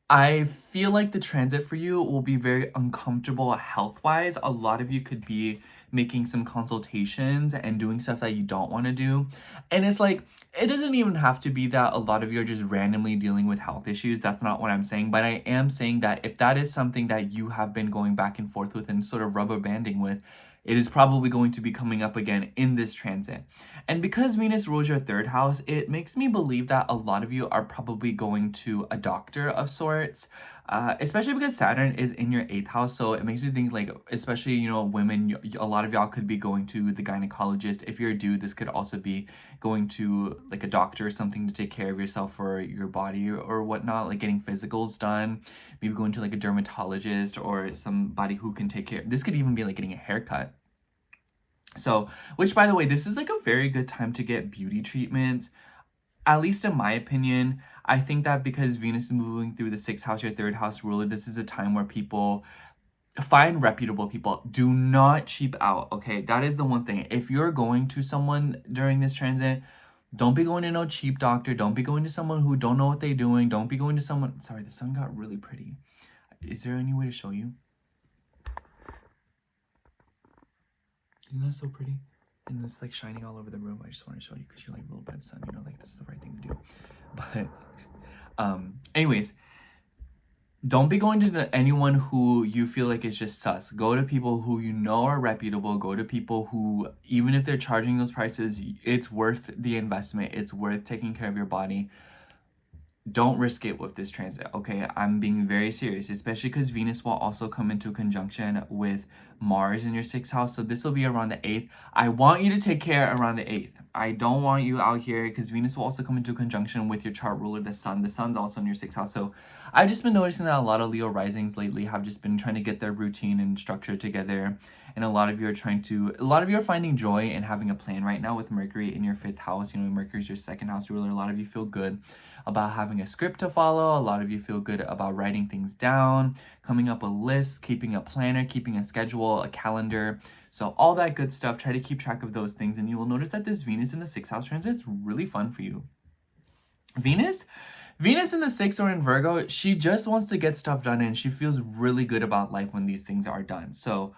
I feel like the transit for you will be very uncomfortable health-wise. A lot of you could be making some consultations and doing stuff that you don't want to do. And it's like, it doesn't even have to be that a lot of you are just randomly dealing with health issues. That's not what I'm saying. But I am saying that if that is something that you have been going back and forth with and sort of rubber banding with, it is probably going to be coming up again in this transit. And because Venus rules your 3rd house, it makes me believe that a lot of you are probably going to a doctor of sorts, especially because Saturn is in your 8th house. So it makes me think like, especially, you know, women, a lot of y'all could be going to the gynecologist. If you're a dude, this could also be going to like a doctor or something to take care of yourself or your body or whatnot, like getting physicals done, maybe going to like a dermatologist or somebody who can take care. This could even be like getting a haircut. So, which by the way, this is like a very good time to get beauty treatments. At least in my opinion, I think that because Venus is moving through the 6th house, your 3rd house ruler, this is a time where people find reputable people. Do not cheap out, okay? That is the one thing. If you're going to someone during this transit, don't be going to no cheap doctor. Don't be going to someone who don't know what they're doing. Don't be going to someone... Sorry, the sun got really pretty. Is there any way to show you? Isn't that so pretty? And it's like shining all over the room. I just want to show you because you're like little bit of sun, you know, like this is the right thing to do. But anyways, don't be going to anyone who you feel like is just sus. Go to people who you know are reputable. Go to people who, even if they're charging those prices, it's worth the investment. It's worth taking care of your body. Don't risk it with this transit, okay? I'm being very serious, especially because Venus will also come into conjunction with Mars in your 6th house. So this will be around the 8th. I want you to take care around the 8th. I don't want you out here because Venus will also come into conjunction with your chart ruler, the sun. The sun's also in your 6th house. So I've just been noticing that a lot of Leo risings lately have just been trying to get their routine and structure together. And a lot of you are finding joy in having a plan right now with Mercury in your 5th house. You know, Mercury's your 2nd house ruler. A lot of you feel good about having a script to follow. A lot of you feel good about writing things down, coming up with lists, keeping a planner, keeping a schedule, a calendar. So all that good stuff, try to keep track of those things. And you will notice that this Venus in the 6th house transit is really fun for you. Venus in the 6th or in Virgo, she just wants to get stuff done and she feels really good about life when these things are done. So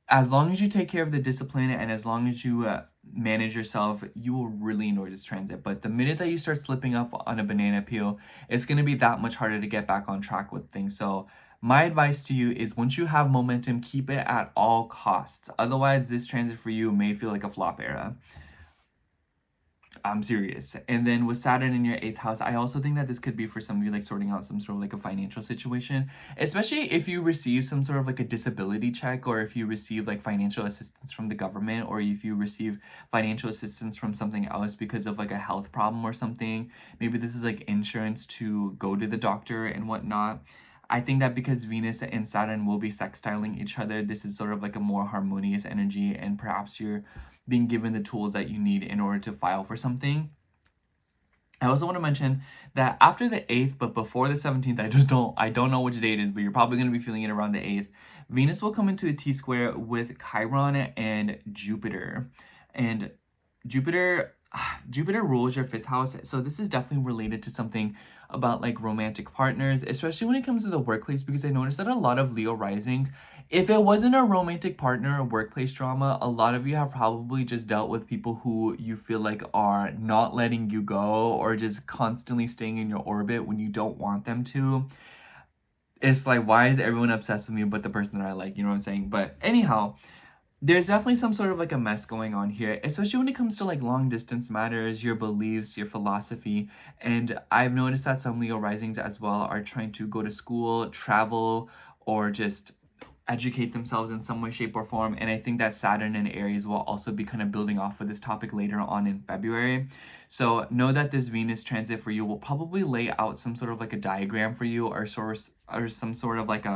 as long as you take care of the discipline and as long as you manage yourself, you will really enjoy this transit. But the minute that you start slipping up on a banana peel, it's going to be that much harder to get back on track with things. So my advice to you is once you have momentum, keep it at all costs. Otherwise, this transit for you may feel like a flop era. I'm serious. And then with Saturn in your 8th house, I also think that this could be for some of you like sorting out some sort of like a financial situation, especially if you receive some sort of like a disability check or if you receive like financial assistance from the government or if you receive financial assistance from something else because of like a health problem or something. Maybe this is like insurance to go to the doctor and whatnot. I think that because Venus and Saturn will be sextiling each other, this is sort of like a more harmonious energy and perhaps you're being given the tools that you need in order to file for something. I also want to mention that after the 8th, but before the 17th, I don't know which date it is, but you're probably going to be feeling it around the 8th. Venus will come into a T-square with Chiron and Jupiter. And Jupiter rules your 5th house, so this is definitely related to something about like romantic partners, especially when it comes to the workplace, because I noticed that a lot of Leo risings, if it wasn't a romantic partner or workplace drama, a lot of you have probably just dealt with people who you feel like are not letting you go or just constantly staying in your orbit when you don't want them to. It's like, why is everyone obsessed with me but the person that I like? You know what I'm saying? But anyhow, there's definitely some sort of like a mess going on here, especially when it comes to like long distance matters, your beliefs, your philosophy. And I've noticed that some Leo risings as well are trying to go to school, travel, or just educate themselves in some way, shape, or form. And I think that Saturn and Aries will also be kind of building off of this topic later on in February. So know that this Venus transit for you will probably lay out some sort of like a diagram for you or some sort of like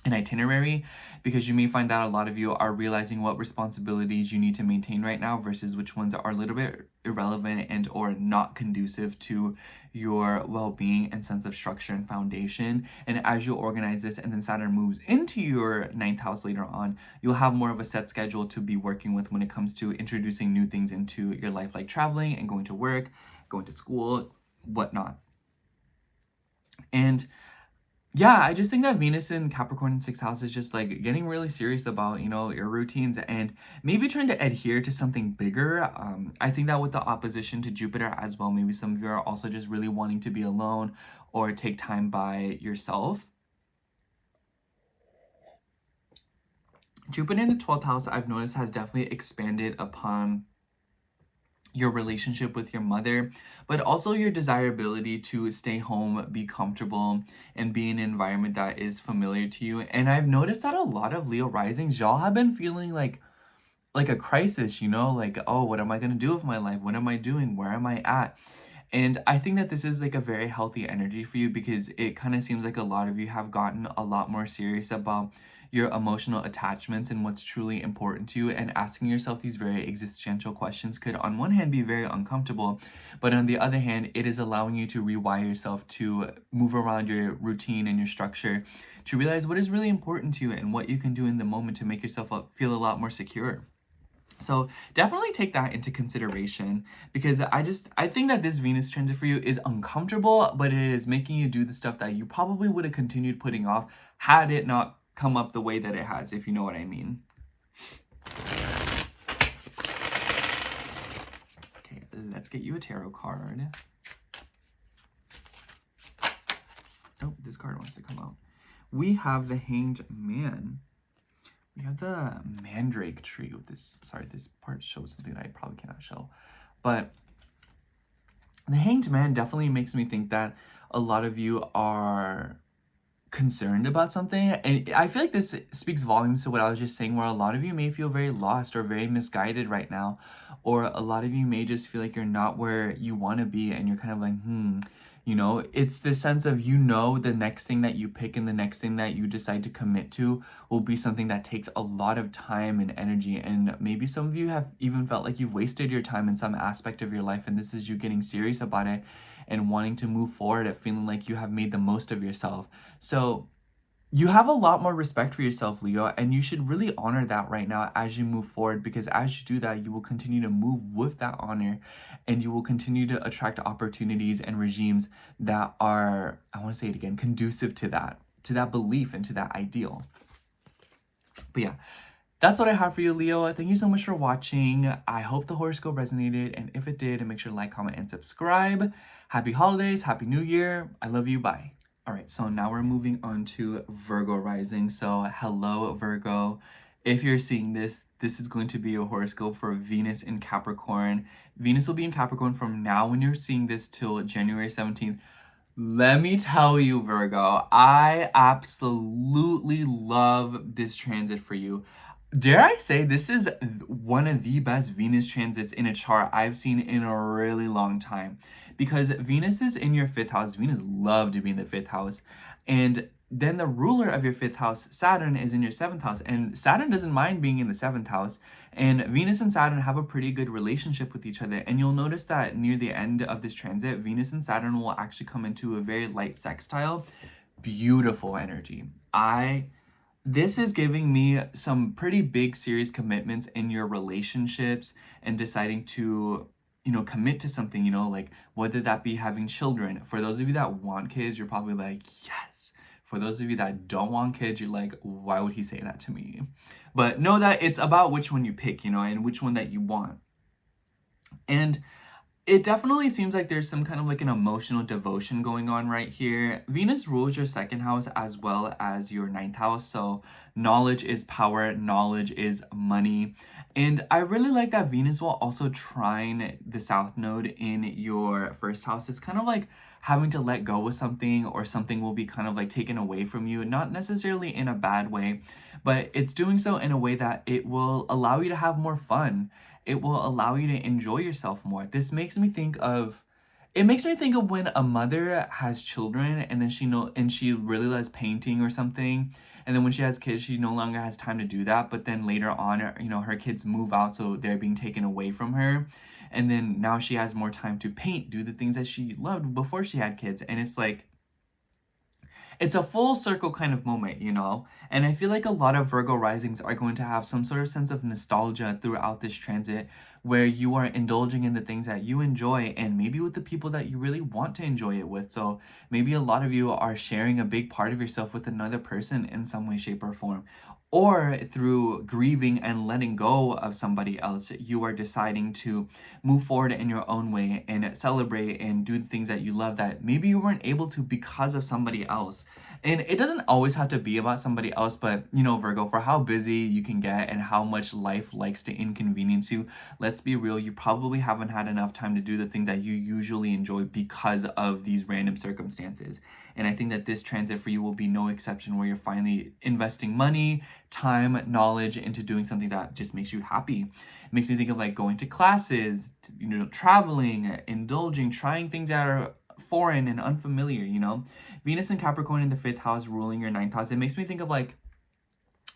an itinerary, because you may find that a lot of you are realizing what responsibilities you need to maintain right now versus which ones are a little bit irrelevant and or not conducive to your well-being and sense of structure and foundation. And as you organize this and then Saturn moves into your ninth house later on, you'll have more of a set schedule to be working with when it comes to introducing new things into your life, like traveling and going to work, going to school, whatnot. And yeah, I just think that Venus in Capricorn in sixth house is just like getting really serious about, your routines and maybe trying to adhere to something bigger. I think that with the opposition to Jupiter as well, maybe some of you are also just really wanting to be alone or take time by yourself. Jupiter in the 12th house, I've noticed, has definitely expanded upon your relationship with your mother, but also your desirability to stay home, be comfortable, and be in an environment that is familiar to you. And I've noticed that a lot of Leo risings, y'all have been feeling like a crisis, like, oh, what am I gonna do with my life? What am I doing? Where am I at? And I think that this is like a very healthy energy for you, because it kind of seems like a lot of you have gotten a lot more serious about your emotional attachments and what's truly important to you. And asking yourself these very existential questions could, on one hand, be very uncomfortable, but on the other hand, it is allowing you to rewire yourself to move around your routine and your structure, to realize what is really important to you and what you can do in the moment to make yourself feel a lot more secure. So definitely take that into consideration, because I think that this Venus transit for you is uncomfortable, but it is making you do the stuff that you probably would have continued putting off had it not come up the way that it has, if you know what I mean. Okay, let's get you a tarot card. Oh, this card wants to come out. We have the Hanged Man. We have the mandrake tree with this. Sorry, this part shows something that I probably cannot show. But the Hanged Man definitely makes me think that a lot of you are concerned about something. And I feel like this speaks volumes to what I was just saying, where a lot of you may feel very lost or very misguided right now. Or a lot of you may just feel like you're not where you want to be, and you're kind of like, it's the sense of, the next thing that you pick and the next thing that you decide to commit to will be something that takes a lot of time and energy. And maybe some of you have even felt like you've wasted your time in some aspect of your life, and this is you getting serious about it and wanting to move forward at feeling like you have made the most of yourself. So you have a lot more respect for yourself, Leo, and you should really honor that right now as you move forward, because as you do that, you will continue to move with that honor, and you will continue to attract opportunities and regimes that are, I want to say it again, conducive to that belief and to that ideal. But yeah, that's what I have for you, Leo. Thank you so much for watching. I hope the horoscope resonated, and if it did, make sure to like, comment, and subscribe. Happy holidays, Happy New Year. I love you, bye. All right, so now we're moving on to Virgo rising. So hello, Virgo. If you're seeing this, this is going to be a horoscope for Venus in Capricorn. Venus will be in Capricorn from now when you're seeing this till January 17th. Let me tell you, Virgo, I absolutely love this transit for you. Dare I say, this is one of the best Venus transits in a chart I've seen in a really long time, because Venus is in your fifth house. Venus loves to be in the fifth house. And then the ruler of your fifth house, Saturn, is in your seventh house. And Saturn doesn't mind being in the seventh house. And Venus and Saturn have a pretty good relationship with each other. And you'll notice that near the end of this transit, Venus and Saturn will actually come into a very light sextile. Beautiful energy. This is giving me some pretty big serious commitments in your relationships and deciding to, commit to something, like whether that be having children. For those of you that want kids, you're probably like, yes. For those of you that don't want kids, you're like, why would he say that to me? But know that it's about which one you pick, and which one that you want. And it definitely seems like there's some kind of like an emotional devotion going on right here. Venus rules your second house as well as your ninth house. So knowledge is power, knowledge is money. And I really like that Venus will also trine the south node in your first house. It's kind of like having to let go of something, or something will be kind of like taken away from you, not necessarily in a bad way, but it's doing so in a way that it will allow you to have more fun. It will allow you to enjoy yourself more. This makes me think of, It makes me think of when a mother has children and then she really loves painting or something, and then when she has kids she no longer has time to do that, but then later on, her kids move out, so they're being taken away from her, and then now she has more time to paint, do the things that she loved before she had kids, and it's like it's a full circle kind of moment, you know? And I feel like a lot of Virgo risings are going to have some sort of sense of nostalgia throughout this transit, where you are indulging in the things that you enjoy and maybe with the people that you really want to enjoy it with. So maybe a lot of you are sharing a big part of yourself with another person in some way, shape, or form. Or through grieving and letting go of somebody else, you are deciding to move forward in your own way and celebrate and do the things that you love that maybe you weren't able to because of somebody else. And it doesn't always have to be about somebody else, but Virgo, for how busy you can get and how much life likes to inconvenience you, let's be real, you probably haven't had enough time to do the things that you usually enjoy because of these random circumstances. And I think that this transit for you will be no exception, where you're finally investing money, time, knowledge into doing something that just makes you happy. It makes me think of like going to classes, traveling, indulging, trying things that are foreign and unfamiliar. Venus and Capricorn in the 5th house ruling your 9th house. It makes me think of like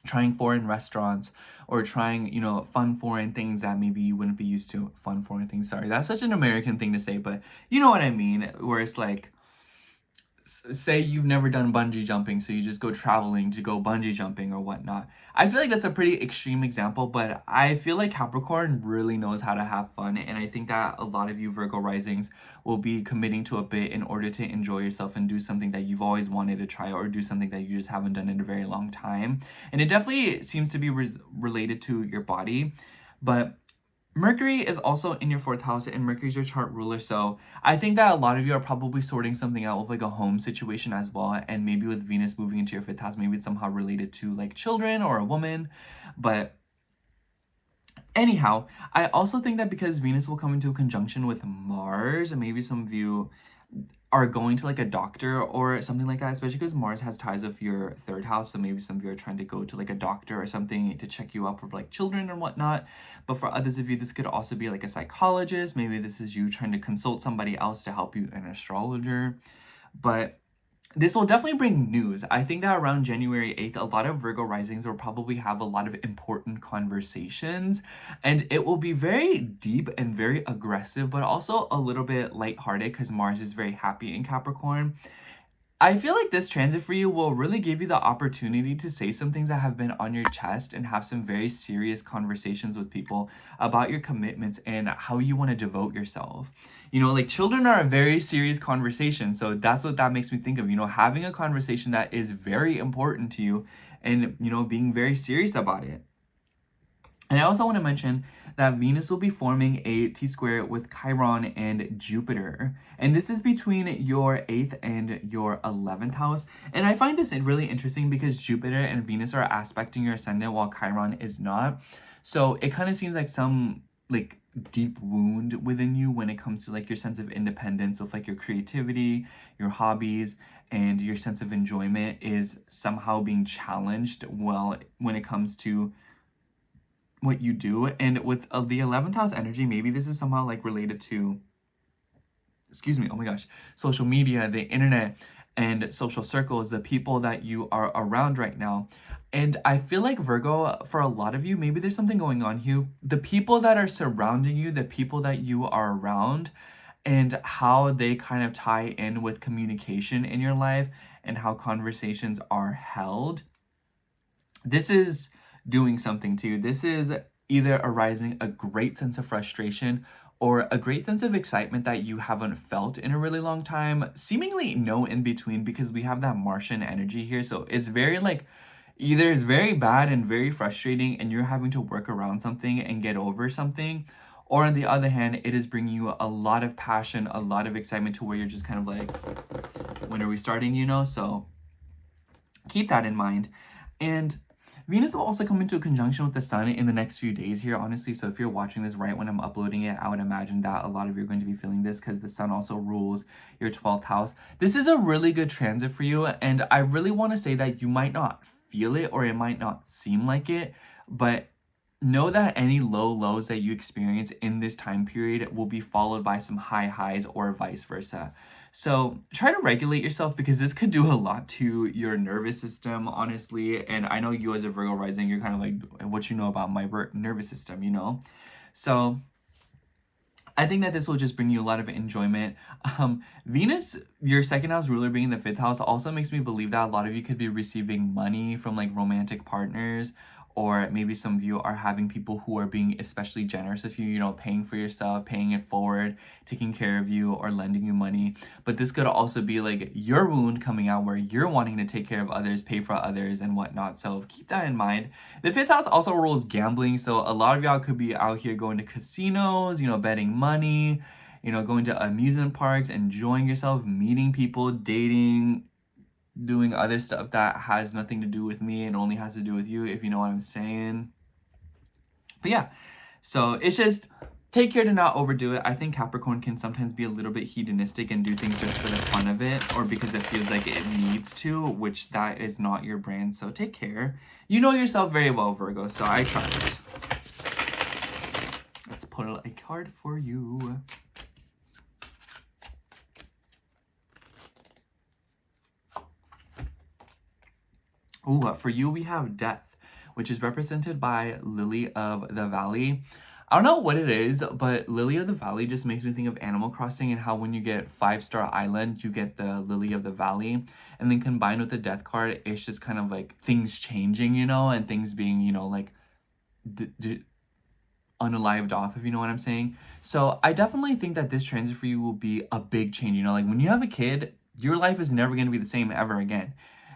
trying foreign restaurants or trying, fun foreign things that maybe you wouldn't be used to. Fun foreign things, sorry. That's such an American thing to say, but you know what I mean, where it's like, say you've never done bungee jumping, so you just go traveling to go bungee jumping or whatnot. I feel like that's a pretty extreme example, but I feel like Capricorn really knows how to have fun, and I think that a lot of you Virgo risings will be committing to a bit in order to enjoy yourself and do something that you've always wanted to try, or do something that you just haven't done in a very long time. And it definitely seems to be related to your body, but Mercury is also in your 4th house, and Mercury's your chart ruler. So I think that a lot of you are probably sorting something out with like a home situation as well. And maybe with Venus moving into your 5th house, maybe it's somehow related to like children or a woman. But anyhow, I also think that because Venus will come into a conjunction with Mars, and maybe some of you are going to like a doctor or something like that, especially because Mars has ties with your 3rd house. So maybe some of you are trying to go to like a doctor or something to check you up for like children or whatnot. But for others of you, this could also be like a psychologist. Maybe this is you trying to consult somebody else to help you, an astrologer. But this will definitely bring news. I think that around January 8th, a lot of Virgo risings will probably have a lot of important conversations, and it will be very deep and very aggressive, but also a little bit lighthearted because Mars is very happy in Capricorn. I feel like this transit for you will really give you the opportunity to say some things that have been on your chest and have some very serious conversations with people about your commitments and how you want to devote yourself. Like children are a very serious conversation. So that's what that makes me think of, having a conversation that is very important to you and, being very serious about it. And I also want to mention that Venus will be forming a T-square with Chiron and Jupiter. And this is between your 8th and your 11th house. And I find this really interesting because Jupiter and Venus are aspecting your ascendant while Chiron is not. So it kind of seems like some like deep wound within you when it comes to like your sense of independence, with like your creativity, your hobbies, and your sense of enjoyment is somehow being challenged when it comes to what you do. And with the 11th house energy, maybe this is somehow like related to, oh my gosh, social media, the internet, and social circles, the people that you are around right now. And I feel like Virgo, for a lot of you, maybe there's something going on here. The people that are surrounding you, the people that you are around, and how they kind of tie in with communication in your life and how conversations are held. This is doing something to you. This is either arising a great sense of frustration or a great sense of excitement that you haven't felt in a really long time. Seemingly no in between, because we have that Martian energy here. So it's very like, either it's very bad and very frustrating and you're having to work around something and get over something, or on the other hand, it is bringing you a lot of passion, a lot of excitement, to where you're just kind of like, when are we starting, So keep that in mind. And Venus will also come into a conjunction with the Sun in the next few days here, honestly. So if you're watching this right when I'm uploading it, I would imagine that a lot of you are going to be feeling this, because the Sun also rules your 12th house. This is a really good transit for you, and I really want to say that you might not feel it or it might not seem like it, but know that any low lows that you experience in this time period will be followed by some high highs or vice versa. So try to regulate yourself because this could do a lot to your nervous system, honestly. And I know you as a Virgo rising, you're kind of like, what you know about my nervous system, you know? So I think that this will just bring you a lot of enjoyment. Venus, your second house ruler being in the fifth house, also makes me believe that a lot of you could be receiving money from like romantic partners, or maybe some of you are having people who are being especially generous with you, you know, paying for your stuff, paying it forward, taking care of you, or lending you money. But this could also be like your wound coming out where you're wanting to take care of others, pay for others, and whatnot. So keep that in mind. The fifth house also rules gambling. So a lot of y'all could be out here going to casinos, you know, betting money, you know, going to amusement parks, enjoying yourself, meeting people, dating, doing other stuff that has nothing to do with me and only has to do with you, if you know what I'm saying. But yeah, so it's just take care to not overdo it. I think Capricorn can sometimes be a little bit hedonistic and do things just for the fun of it, or because it feels like it needs to, which that is not your brand. So take care. You know yourself very well, Virgo, so I trust. Let's pull a card for you. Ooh, for you, we have Death, which is represented by Lily of the Valley. I don't know what it is, but Lily of the Valley just makes me think of Animal Crossing and how when you get 5-star Island, you get the Lily of the Valley. And then combined with the Death card, it's just kind of like things changing, you know, and things being, you know, like unalived off, if you know what I'm saying. So I definitely think that this transit for you will be a big change. You know, like when you have a kid, your life is never going to be the same ever again.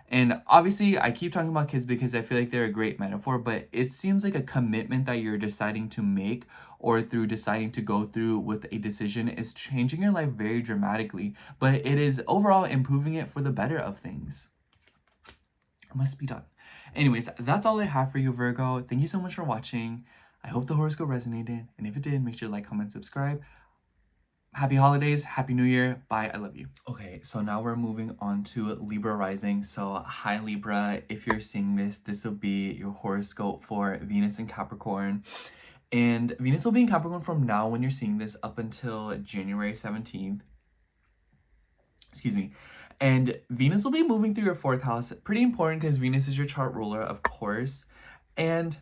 And obviously, I keep talking about kids because I feel like they're a great metaphor, but it seems like a commitment that you're deciding to make or through deciding to go through with a decision is changing your life very dramatically, but it is overall improving it for the better of things. It must be done. Anyways, that's all I have for you, Virgo. Thank you so much for watching. I hope the horoscope resonated, and if it did, make sure to like, comment, subscribe. Happy holidays, happy new year, bye, I love you. Okay, so now we're moving on to Libra rising. So hi Libra, if you're seeing this, this will be your horoscope for Venus in Capricorn. And Venus will be in Capricorn from now when you're seeing this up until January 17th. Excuse me. And Venus will be moving through your fourth house. Pretty important because Venus is your chart ruler, of course. And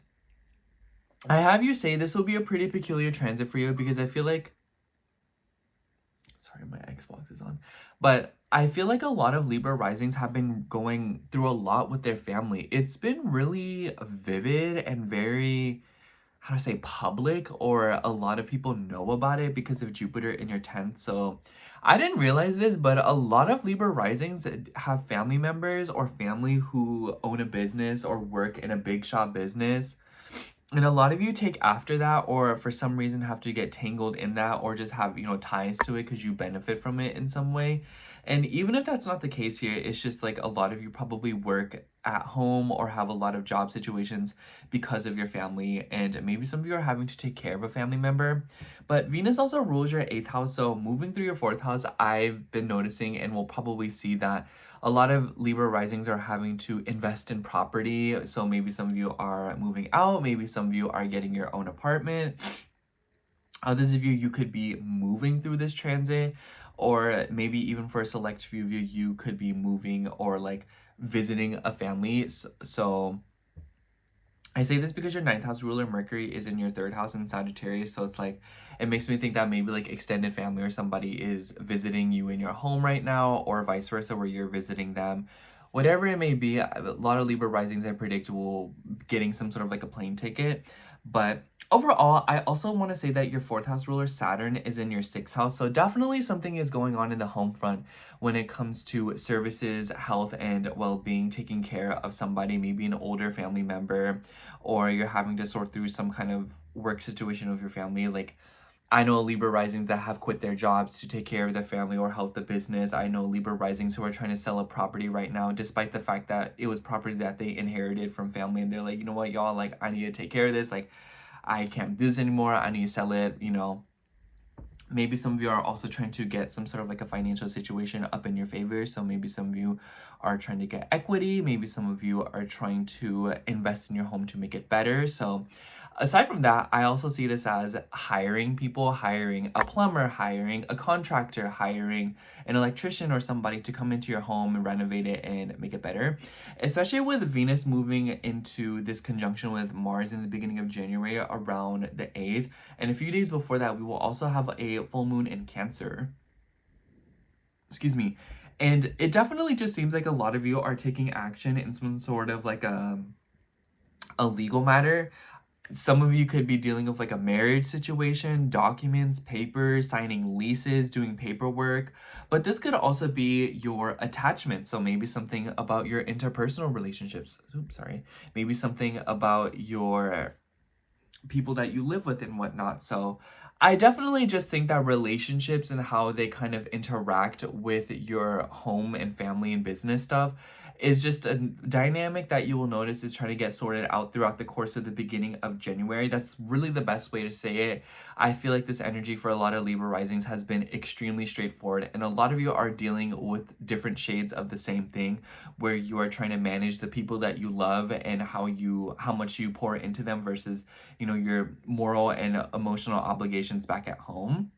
I have you say this will be a pretty peculiar transit for you because I feel like, sorry, my Xbox is on. But I feel like a lot of Libra risings have been going through a lot with their family. It's been really vivid and very, how to say, public, or a lot of people know about it because of Jupiter in your 10th. So I didn't realize this, but a lot of Libra risings have family members or family who own a business or work in a big shot business. And a lot of you take after that, or for some reason have to get tangled in that, or just have, you know, ties to it because you benefit from it in some way. And even if that's not the case here, it's just like a lot of you probably work at home or have a lot of job situations because of your family, and maybe some of you are having to take care of a family member. But Venus also rules your 8th house, so moving through your 4th house, I've been noticing and will probably see that a lot of Libra risings are having to invest in property. So maybe some of you are moving out, maybe some of you are getting your own apartment. Others of you, you could be moving through this transit, or maybe even for a select few of you, you could be moving or like visiting a family. So I say this because your 9th house ruler Mercury is in your 3rd house in Sagittarius, so it's like it makes me think that maybe like extended family or somebody is visiting you in your home right now, or vice versa where you're visiting them. Whatever it may be, a lot of Libra risings I predict will getting some sort of like a plane ticket. But overall, I also want to say that your 4th house ruler Saturn is in your 6th house, so definitely something is going on in the home front when it comes to services, health, and well-being, taking care of somebody, maybe an older family member, or you're having to sort through some kind of work situation with your family. Like, I know Libra risings that have quit their jobs to take care of their family or help the business. I know Libra risings who are trying to sell a property right now, despite the fact that it was property that they inherited from family, and they're like, you know what, y'all, like, I need to take care of this. Like, I can't do this anymore. I need to sell it, you know. Maybe some of you are also trying to get some sort of like a financial situation up in your favor. So maybe some of you are trying to get equity. Maybe some of you are trying to invest in your home to make it better. So Aside from that, I also see this as hiring people, hiring a plumber, hiring a contractor, hiring an electrician or somebody to come into your home and renovate it and make it better. Especially with Venus moving into this conjunction with Mars in the beginning of January around the 8th. And a few days before that, we will also have a full moon in Cancer. Excuse me. And it definitely just seems like a lot of you are taking action in some sort of like a legal matter. Some of you could be dealing with like a marriage situation, documents, papers, signing leases, doing paperwork, but this could also be your attachment. So maybe something about your interpersonal relationships. Oops, sorry. Maybe something about your people that you live with and whatnot. So I definitely just think that relationships and how they kind of interact with your home and family and business stuff is just a dynamic that you will notice is trying to get sorted out throughout the course of the beginning of January. That's really the best way to say it. I feel like this energy for a lot of Libra risings has been extremely straightforward, and a lot of you are dealing with different shades of the same thing, where you are trying to manage the people that you love and how much you pour into them versus, you know, your moral and emotional obligations back at home.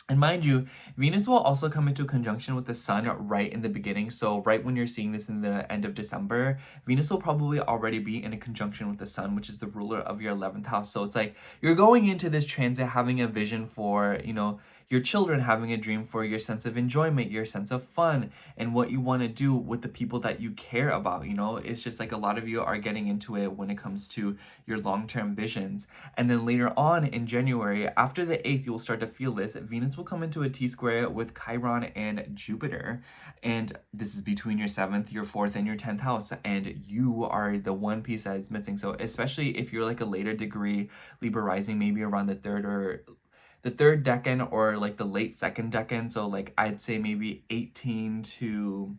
And mind you, Venus will also come into conjunction with the sun right in the beginning. So right when you're seeing this in the end of December, Venus will probably already be in a conjunction with the sun, which is the ruler of your 11th house. So it's like you're going into this transit having a vision for, you know, your children, having a dream for your sense of enjoyment, your sense of fun, and what you want to do with the people that you care about. You know, it's just like a lot of you are getting into it when it comes to your long-term visions. And then later on in January, after the 8th, you'll start to feel this. Venus will come into a T-square with Chiron and Jupiter. And this is between your 7th, your 4th, and your 10th house. And you are the one piece that is missing. So especially if you're like a later degree Libra rising, maybe around the third decan or like the late second decan. So like I'd say maybe 18 to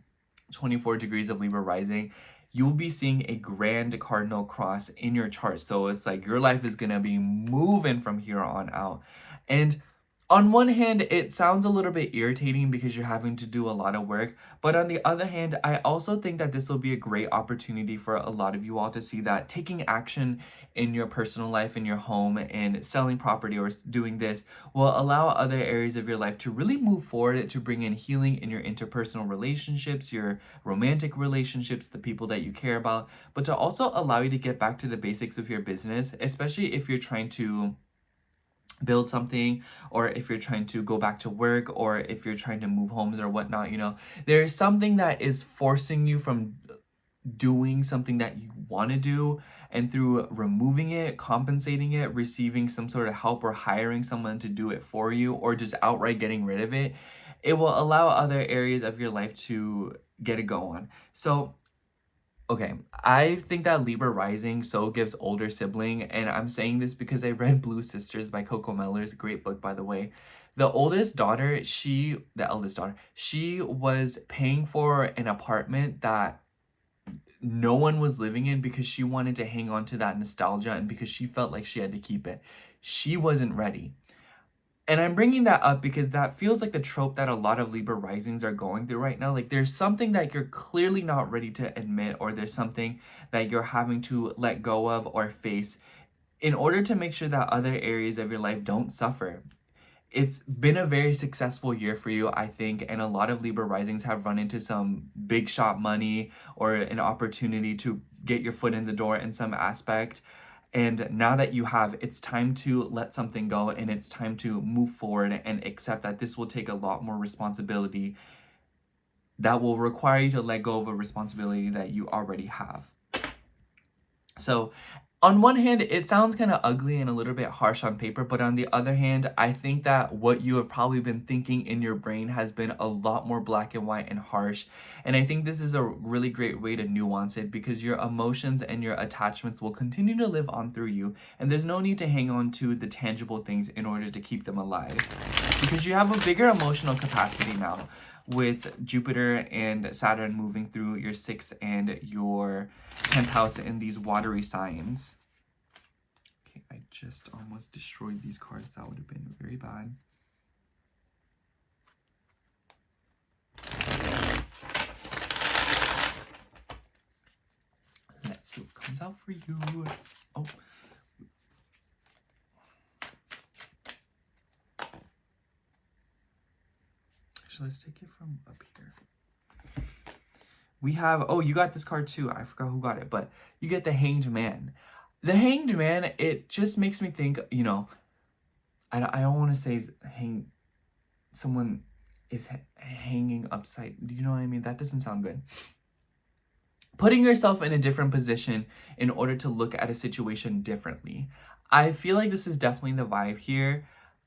24 degrees of Libra rising, you'll be seeing a grand cardinal cross in your chart. So it's like your life is gonna be moving from here on out. And on one hand, it sounds a little bit irritating because you're having to do a lot of work. But on the other hand, I also think that this will be a great opportunity for a lot of you all to see that taking action in your personal life, in your home, and selling property or doing this will allow other areas of your life to really move forward, to bring in healing in your interpersonal relationships, your romantic relationships, the people that you care about, but to also allow you to get back to the basics of your business, especially if you're trying to build something, or if you're trying to go back to work, or if you're trying to move homes or whatnot. You know, there's something that is forcing you from doing something that you want to do, and through removing it, compensating it, receiving some sort of help, or hiring someone to do it for you, or just outright getting rid of it, it will allow other areas of your life to get a go on. So okay, I think that Libra rising so gives older sibling, and I'm saying this because I read Blue Sisters by Coco Mellor's great book, by the way. The eldest daughter, she was paying for an apartment that no one was living in because she wanted to hang on to that nostalgia and because she felt like she had to keep it. She wasn't ready. And I'm bringing that up because that feels like the trope that a lot of Libra risings are going through right now. Like there's something that you're clearly not ready to admit, or there's something that you're having to let go of or face in order to make sure that other areas of your life don't suffer. It's been a very successful year for you, I think, and a lot of Libra risings have run into some big shot money or an opportunity to get your foot in the door in some aspect. And now that you have, it's time to let something go, and it's time to move forward and accept that this will take a lot more responsibility that will require you to let go of a responsibility that you already have. So on one hand, it sounds kind of ugly and a little bit harsh on paper, but on the other hand, I think that what you have probably been thinking in your brain has been a lot more black and white and harsh. And I think this is a really great way to nuance it, because your emotions and your attachments will continue to live on through you, and there's no need to hang on to the tangible things in order to keep them alive, because you have a bigger emotional capacity now with Jupiter and Saturn moving through your 6th and your 10th house in these watery signs. Okay, I just almost destroyed these cards. That would have been very bad. Let's see what comes out for you. Oh, Actually, let's take it from up here. We have, oh, you got this card too. I forgot who got it, but you get the Hanged Man. The Hanged Man, it just makes me think, you know, I don't want to say someone is hanging upside. Do you know what I mean? That doesn't sound good. Putting yourself in a different position in order to look at a situation differently. I feel like this is definitely the vibe here.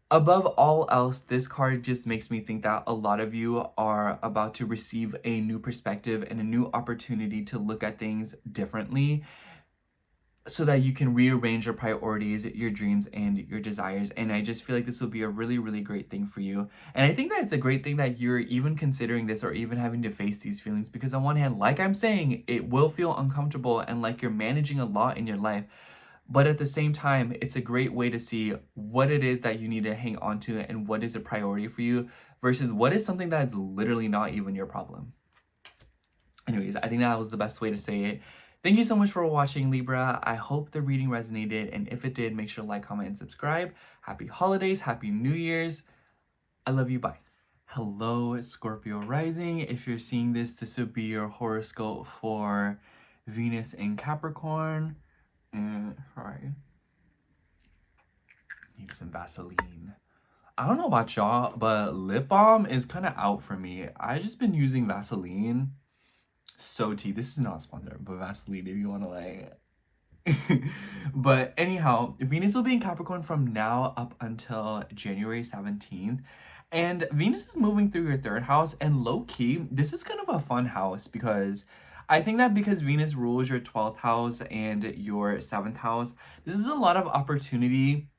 Above all else, this card just makes me think that a lot of you are about to receive a new perspective and a new opportunity to look at things differently so that you can rearrange your priorities, your dreams, and your desires. And I just feel like this will be a really, really great thing for you. And I think that it's a great thing that you're even considering this or even having to face these feelings, because on one hand, like I'm saying, it will feel uncomfortable and like you're managing a lot in your life. But at the same time, it's a great way to see what it is that you need to hang on to and what is a priority for you versus what is something that is literally not even your problem. Anyways, I think that was the best way to say it. Thank you so much for watching, Libra. I hope the reading resonated, and if it did, make sure to like, comment, and subscribe. Happy holidays, happy New Year's. I love you, bye. Hello, Scorpio rising. If you're seeing this, this would be your horoscope for Venus in Capricorn. Alright. Need some Vaseline. I don't know about y'all, but lip balm is kind of out for me. I just been using Vaseline. So tea. This is not sponsored, but Vaseline if you want to like. But anyhow, Venus will be in Capricorn from now up until January 17th. And Venus is moving through your third house, and low-key, this is kind of a fun house because I think that because Venus rules your 12th house and your 7th house, this is a lot of opportunity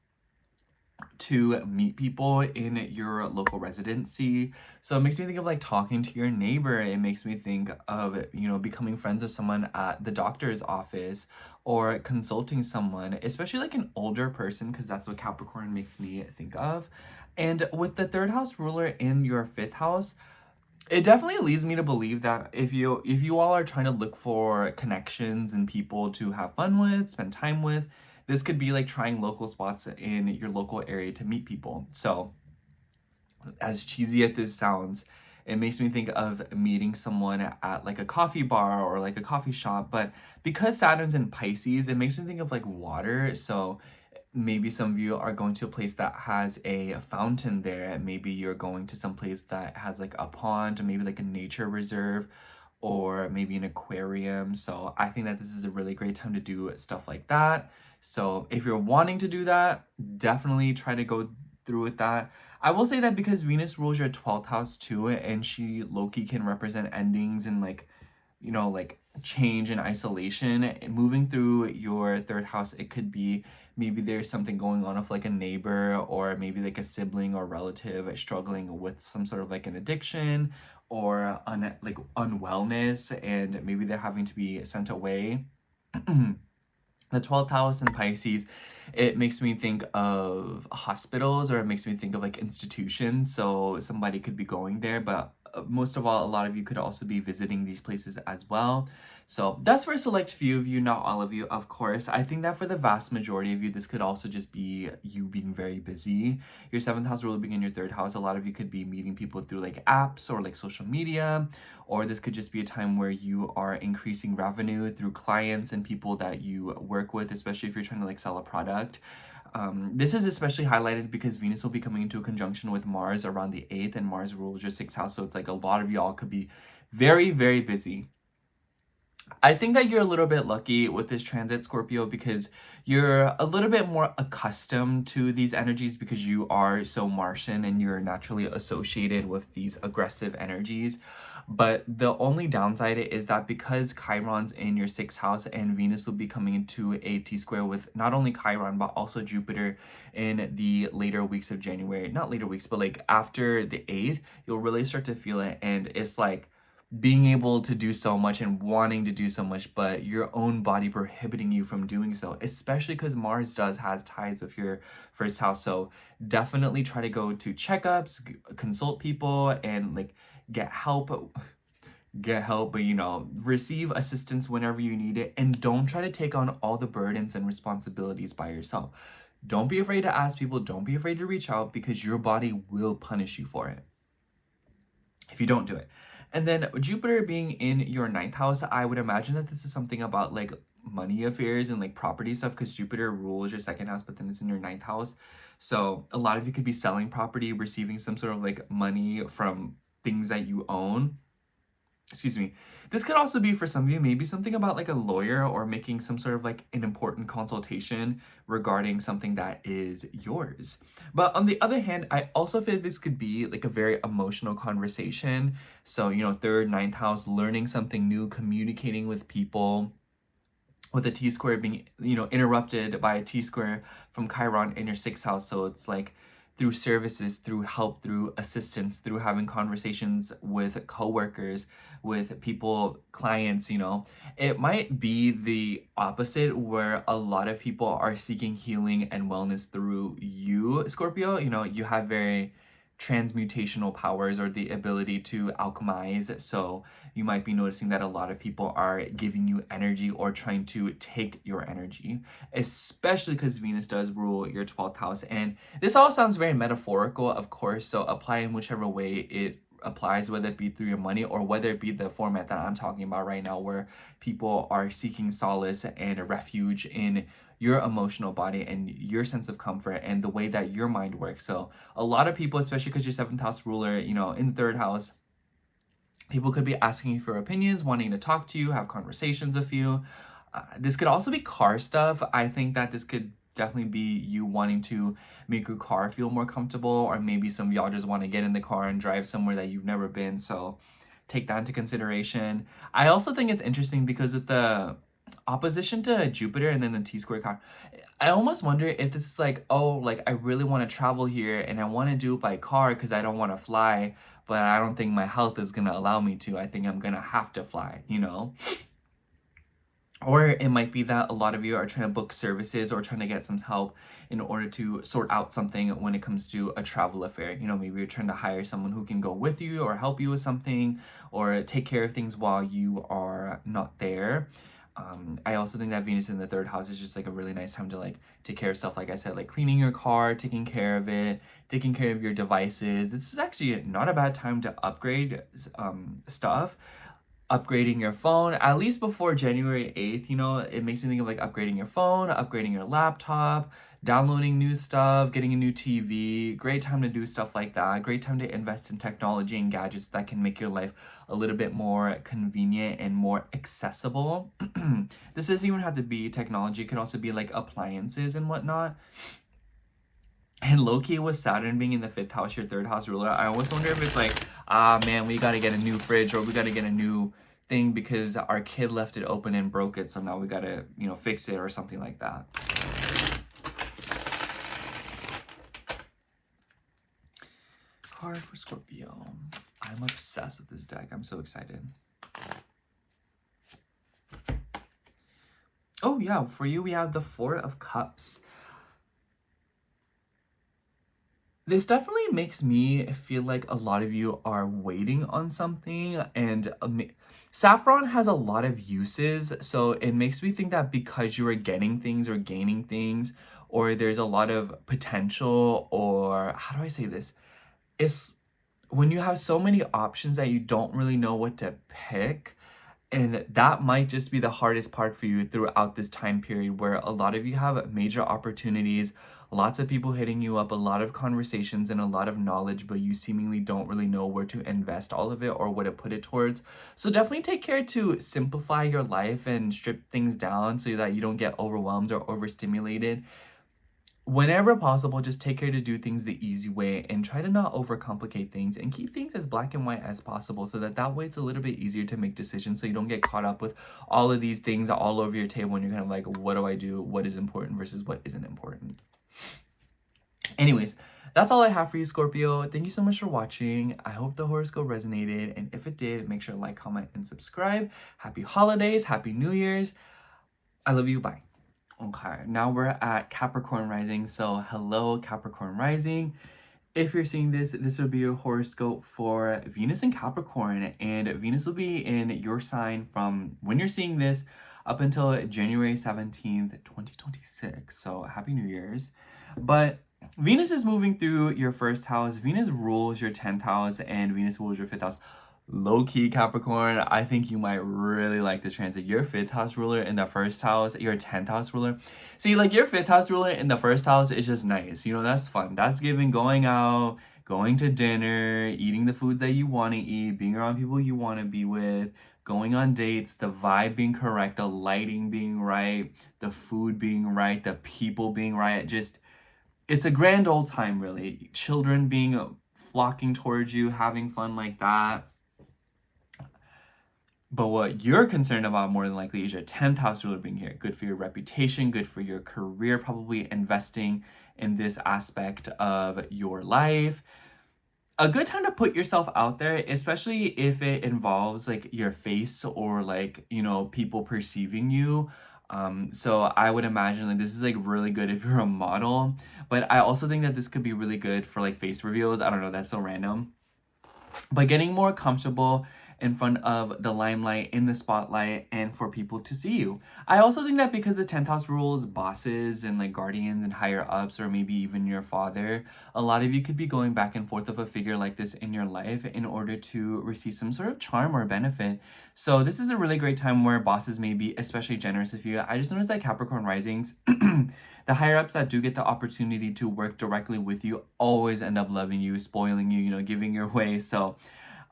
to meet people in your local residency. So it makes me think of like talking to your neighbor. It makes me think of, you know, becoming friends with someone at the doctor's office or consulting someone, especially like an older person, because that's what Capricorn makes me think of. And with the third house ruler in your 5th house, it definitely leads me to believe that if you all are trying to look for connections and people to have fun with, spend time with, this could be like trying local spots in your local area to meet people. So as cheesy as this sounds, it makes me think of meeting someone at like a coffee bar or like a coffee shop. But because Saturn's in Pisces, it makes me think of like water. So maybe some of you are going to a place that has a fountain there. Maybe you're going to some place that has like a pond, or maybe like a nature reserve, or maybe an aquarium. So I think that this is a really great time to do stuff like that. So if you're wanting to do that, definitely try to go through with that. I will say that because Venus rules your 12th house too, and she low-key can represent endings and like, you know, like change and isolation. Moving through your 3rd house, it could be maybe there's something going on with like a neighbor or maybe like a sibling or relative struggling with some sort of like an addiction or like unwellness, and maybe they're having to be sent away. The 12th house in Pisces, it makes me think of hospitals, or it makes me think of like institutions. So somebody could be going there, but most of all, a lot of you could also be visiting these places as well. So that's for a select few of you, not all of you, of course. I think that for the vast majority of you, this could also just be you being very busy. Your 7th house ruler being in your 3rd house, a lot of you could be meeting people through like apps or like social media, or this could just be a time where you are increasing revenue through clients and people that you work with, especially if you're trying to like sell a product. This is especially highlighted because Venus will be coming into a conjunction with Mars around the 8th, and Mars rules your 6th house. So it's like a lot of y'all could be very, very busy. I think that you're a little bit lucky with this transit, Scorpio, because you're a little bit more accustomed to these energies because you are so Martian and you're naturally associated with these aggressive energies. But the only downside is that because Chiron's in your 6th house and Venus will be coming into a T-square with not only Chiron but also Jupiter in the later weeks of January, not later weeks, but like after the 8th, you'll really start to feel it. And it's like being able to do so much and wanting to do so much, but your own body prohibiting you from doing so, especially because Mars has ties with your 1st house. So definitely try to go to checkups, consult people, and like get help, but you know, receive assistance whenever you need it, and don't try to take on all the burdens and responsibilities by yourself. Don't be afraid to ask people, don't be afraid to reach out, because your body will punish you for it. if you don't do it. And then Jupiter being in your ninth house, I would imagine that this is something about like money affairs and like property stuff, because Jupiter rules your second house, but then it's in your ninth house. So a lot of you could be selling property, receiving some sort of like money from things that you own. Excuse me. This could also be for some of you, maybe something about like a lawyer or making some sort of like an important consultation regarding something that is yours. But on the other hand, I also feel this could be like a very emotional conversation. So, you know, third, ninth house, learning something new, communicating with people, with a T-square being, you know, interrupted by a T-square from Chiron in your sixth house. So it's like through services, through help, through assistance, through having conversations with coworkers, with people, clients, you know. It might be the opposite, where a lot of people are seeking healing and wellness through you, Scorpio. You know, you have very transmutational powers or the ability to alchemize. So you might be noticing that a lot of people are giving you energy or trying to take your energy, especially because Venus does rule your 12th house. And this all sounds very metaphorical, of course, so apply in whichever way it applies, whether it be through your money or whether it be the format that I'm talking about right now, where people are seeking solace and a refuge in your emotional body and your sense of comfort and the way that your mind works. So a lot of people, especially because you're seventh house ruler, you know, in third house, people could be asking you for opinions, wanting to talk to you, have conversations with you. This could also be car stuff. I think that this could definitely be you wanting to make your car feel more comfortable, or maybe some of y'all just want to get in the car and drive somewhere that you've never been. So take that into consideration. I also think it's interesting because with the opposition to Jupiter and then the T-square car, I almost wonder if this is like, oh, like I really want to travel here and I want to do it by car because I don't want to fly, but I don't think my health is going to allow me to. I think I'm going to have to fly, you know? Or it might be that a lot of you are trying to book services or trying to get some help in order to sort out something when it comes to a travel affair. You know, maybe you're trying to hire someone who can go with you or help you with something or take care of things while you are not there. I also think that Venus in the third house is just like a really nice time to like take care of stuff. Like I said, like cleaning your car, taking care of it, taking care of your devices. This is actually not a bad time to upgrade stuff. Upgrading your phone, at least before January 8th, you know, it makes me think of like upgrading your phone, upgrading your laptop, downloading new stuff, getting a new TV. Great time to do stuff like that. Great time to invest in technology and gadgets that can make your life a little bit more convenient and more accessible. This doesn't even have to be technology. It could also be like appliances and whatnot. And low-key with Saturn being in the fifth house, your third house ruler, I always wonder if it's like, ah, man, we got to get a new fridge or we got to get a new thing because our kid left it open and broke it. So now we got to, you know, fix it or something like that. Card for Scorpio. I'm obsessed with this deck. I'm so excited. Oh, yeah. For you, we have the Four of Cups. This definitely makes me feel like a lot of you are waiting on something, and saffron has a lot of uses, so it makes me think that because you are getting things or gaining things, or there's a lot of potential, or how do I say this? It's when you have so many options that you don't really know what to pick. And that might just be the hardest part for you throughout this time period, where a lot of you have major opportunities, lots of people hitting you up, a lot of conversations and a lot of knowledge, but you seemingly don't really know where to invest all of it or what to put it towards. So definitely take care to simplify your life and strip things down so that you don't get overwhelmed or overstimulated. Whenever possible, just take care to do things the easy way and try to not overcomplicate things and keep things as black and white as possible, so that way it's a little bit easier to make decisions, so you don't get caught up with all of these things all over your table and you're kind of like, what do I do? What is important versus what isn't important? Anyways, that's all I have for you, Scorpio. Thank you so much for watching. I hope the horoscope resonated, and if it did, make sure to like, comment, and subscribe. Happy holidays, happy New Year's. I love you. Bye. Okay, now we're at Capricorn rising. So hello, Capricorn rising. If you're seeing this, this will be your horoscope for Venus and Capricorn, and Venus will be in your sign from when you're seeing this up until January 17th, 2026. So happy New Year's. But Venus is moving through your first house. Venus rules your 10th house and Venus rules your 5th house. Low-key Capricorn, I think you might really like this transit. Your 5th house ruler in the first house, your 10th house ruler. See, like your 5th house ruler in the first house is just nice. You know, that's fun. That's giving going out, going to dinner, eating the foods that you want to eat, being around people you want to be with, going on dates, the vibe being correct, the lighting being right, the food being right, the people being right. Just, it's a grand old time, really. Children being flocking towards you, having fun like that. But what you're concerned about more than likely is your 10th house ruler being here. Good for your reputation, good for your career, probably investing in this aspect of your life. A good time to put yourself out there, especially if it involves like your face or like, you know, people perceiving you. So I would imagine like this is like really good if you're a model, but I also think that this could be really good for like face reveals. I don't know, that's so random. But getting more comfortable in front of the limelight, in the spotlight, and for people to see you. I also think that because the 10th house rules bosses and like guardians and higher ups, or maybe even your father, a lot of you could be going back and forth of a figure like this in your life in order to receive some sort of charm or benefit. So this is a really great time where bosses may be especially generous with you. I just noticed that Capricorn risings, the higher ups that do get the opportunity to work directly with you always end up loving you, spoiling you, you know, giving your way. So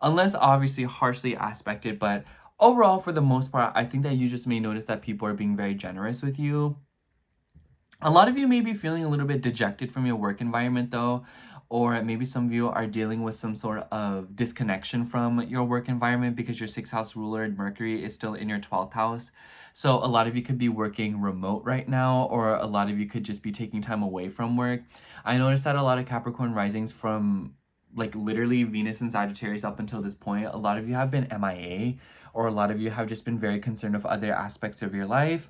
unless obviously harshly aspected, but overall, for the most part, I think that you just may notice that people are being very generous with you. A lot of you may be feeling a little bit dejected from your work environment though, or maybe some of you are dealing with some sort of disconnection from your work environment because your 6th house ruler, Mercury, is still in your 12th house. So a lot of you could be working remote right now, or a lot of you could just be taking time away from work. I noticed that a lot of Capricorn risings from like literally Venus and Sagittarius up until this point, a lot of you have been MIA, or a lot of you have just been very concerned of other aspects of your life.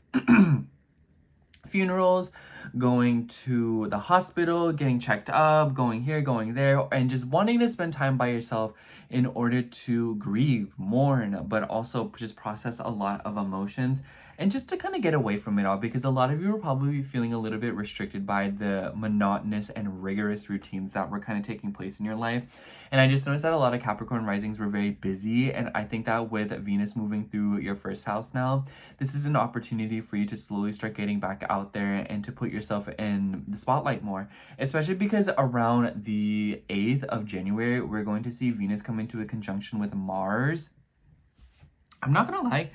Funerals, going to the hospital, getting checked up, going here, going there, and just wanting to spend time by yourself in order to grieve, mourn, but also just process a lot of emotions and just to kind of get away from it all, because a lot of you are probably feeling a little bit restricted by the monotonous and rigorous routines that were kind of taking place in your life. And I just noticed that a lot of Capricorn risings were very busy, and I think that with Venus moving through your first house now, this is an opportunity for you to slowly start getting back out there and to put yourself in the spotlight more, especially because around the 8th of January, we're going to see Venus come into a conjunction with Mars. I'm not gonna lie,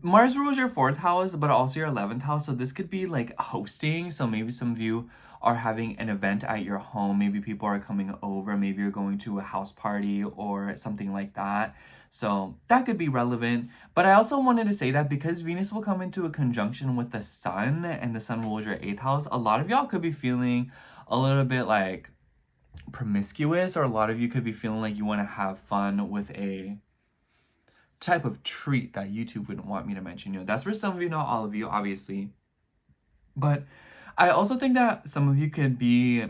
Mars rules your 4th house, but also your 11th house. So this could be like hosting. So maybe some of you are having an event at your home. Maybe people are coming over. Maybe you're going to a house party or something like that. So that could be relevant. But I also wanted to say that because Venus will come into a conjunction with the sun and the sun rules your 8th house, a lot of y'all could be feeling a little bit like promiscuous, or a lot of you could be feeling like you want to have fun with a type of treat that YouTube wouldn't want me to mention. You know, that's for some of you, not all of you, obviously. But I also think that some of you could be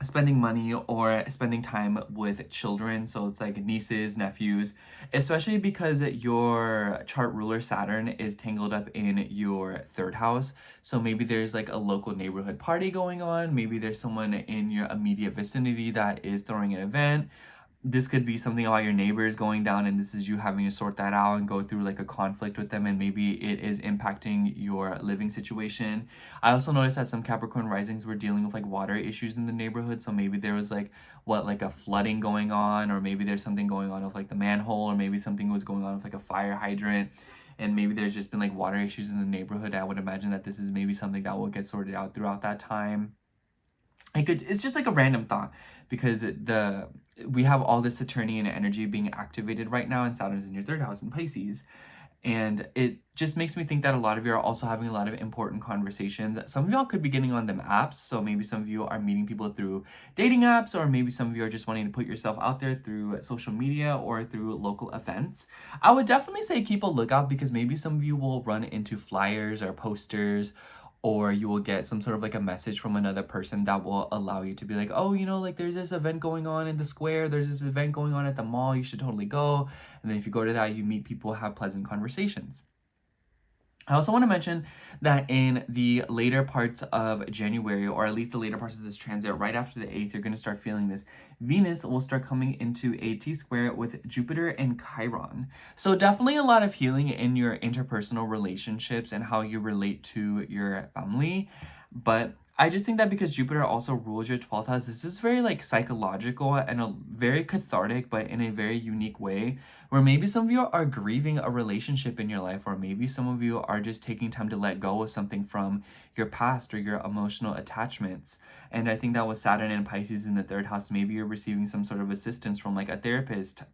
spending money or spending time with children. So it's like nieces, nephews, especially because your chart ruler Saturn is tangled up in your 3rd house. So maybe there's like a local neighborhood party going on. Maybe there's someone in your immediate vicinity that is throwing an event. This could be something about your neighbors going down, and this is you having to sort that out and go through like a conflict with them, and maybe it is impacting your living situation. I also noticed that some Capricorn risings were dealing with like water issues in the neighborhood. So maybe there was like like a flooding going on, or maybe there's something going on with like the manhole, or maybe something was going on with like a fire hydrant, and maybe there's just been like water issues in the neighborhood. I would imagine that this is maybe something that will get sorted out throughout that time. It's just like a random thought, because we have all this Saturnian energy being activated right now, and Saturn's in your 3rd house in Pisces. And it just makes me think that a lot of you are also having a lot of important conversations. Some of y'all could be getting on them apps. So maybe some of you are meeting people through dating apps, or maybe some of you are just wanting to put yourself out there through social media or through local events. I would definitely say keep a lookout, because maybe some of you will run into flyers or posters, or you will get some sort of like a message from another person that will allow you to be like, oh, you know, like there's this event going on in the square, there's this event going on at the mall, you should totally go. And then if you go to that, you meet people, have pleasant conversations. I also want to mention that in the later parts of January, or at least the later parts of this transit, right after the 8th, you're going to start feeling this. Venus will start coming into a T-square with Jupiter and Chiron. So definitely a lot of healing in your interpersonal relationships and how you relate to your family. But I just think that because Jupiter also rules your 12th house, this is very like psychological and a very cathartic, but in a very unique way, where maybe some of you are grieving a relationship in your life, or maybe some of you are just taking time to let go of something from your past or your emotional attachments. And I think that with Saturn and Pisces in the 3rd house, maybe you're receiving some sort of assistance from like a therapist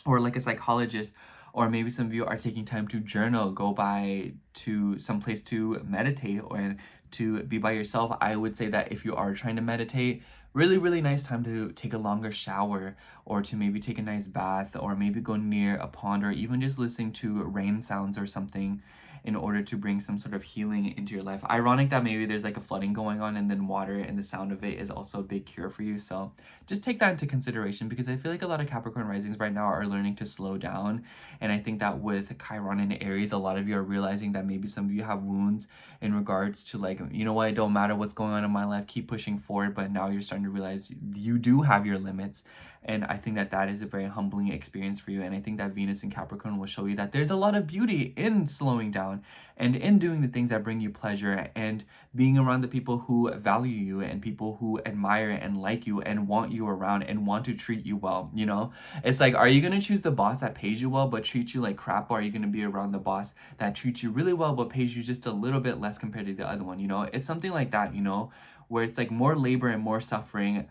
or like a psychologist, or maybe some of you are taking time to journal, go by to some place to meditate or to be by yourself. I would say that if you are trying to meditate, really nice time to take a longer shower, or to maybe take a nice bath, or maybe go near a pond, or even just listening to rain sounds or something in order to bring some sort of healing into your life. Ironic that maybe there's like a flooding going on, and then water and the sound of it is also a big cure for you. So just take that into consideration, because I feel like a lot of Capricorn risings right now are learning to slow down. And I think that with Chiron and Aries, a lot of you are realizing that maybe some of you have wounds in regards to like, you know what, it don't matter what's going on in my life, keep pushing forward. But now you're starting to realize you do have your limits. And I think that that is a very humbling experience for you. And I think that Venus and Capricorn will show you that there's a lot of beauty in slowing down and in doing the things that bring you pleasure, and being around the people who value you and people who admire and like you and want you around and want to treat you well. You know, it's like, are you going to choose the boss that pays you well but treats you like crap, or are you going to be around the boss that treats you really well but pays you just a little bit less compared to the other one? You know, it's something like that, you know, where it's like more labor and more suffering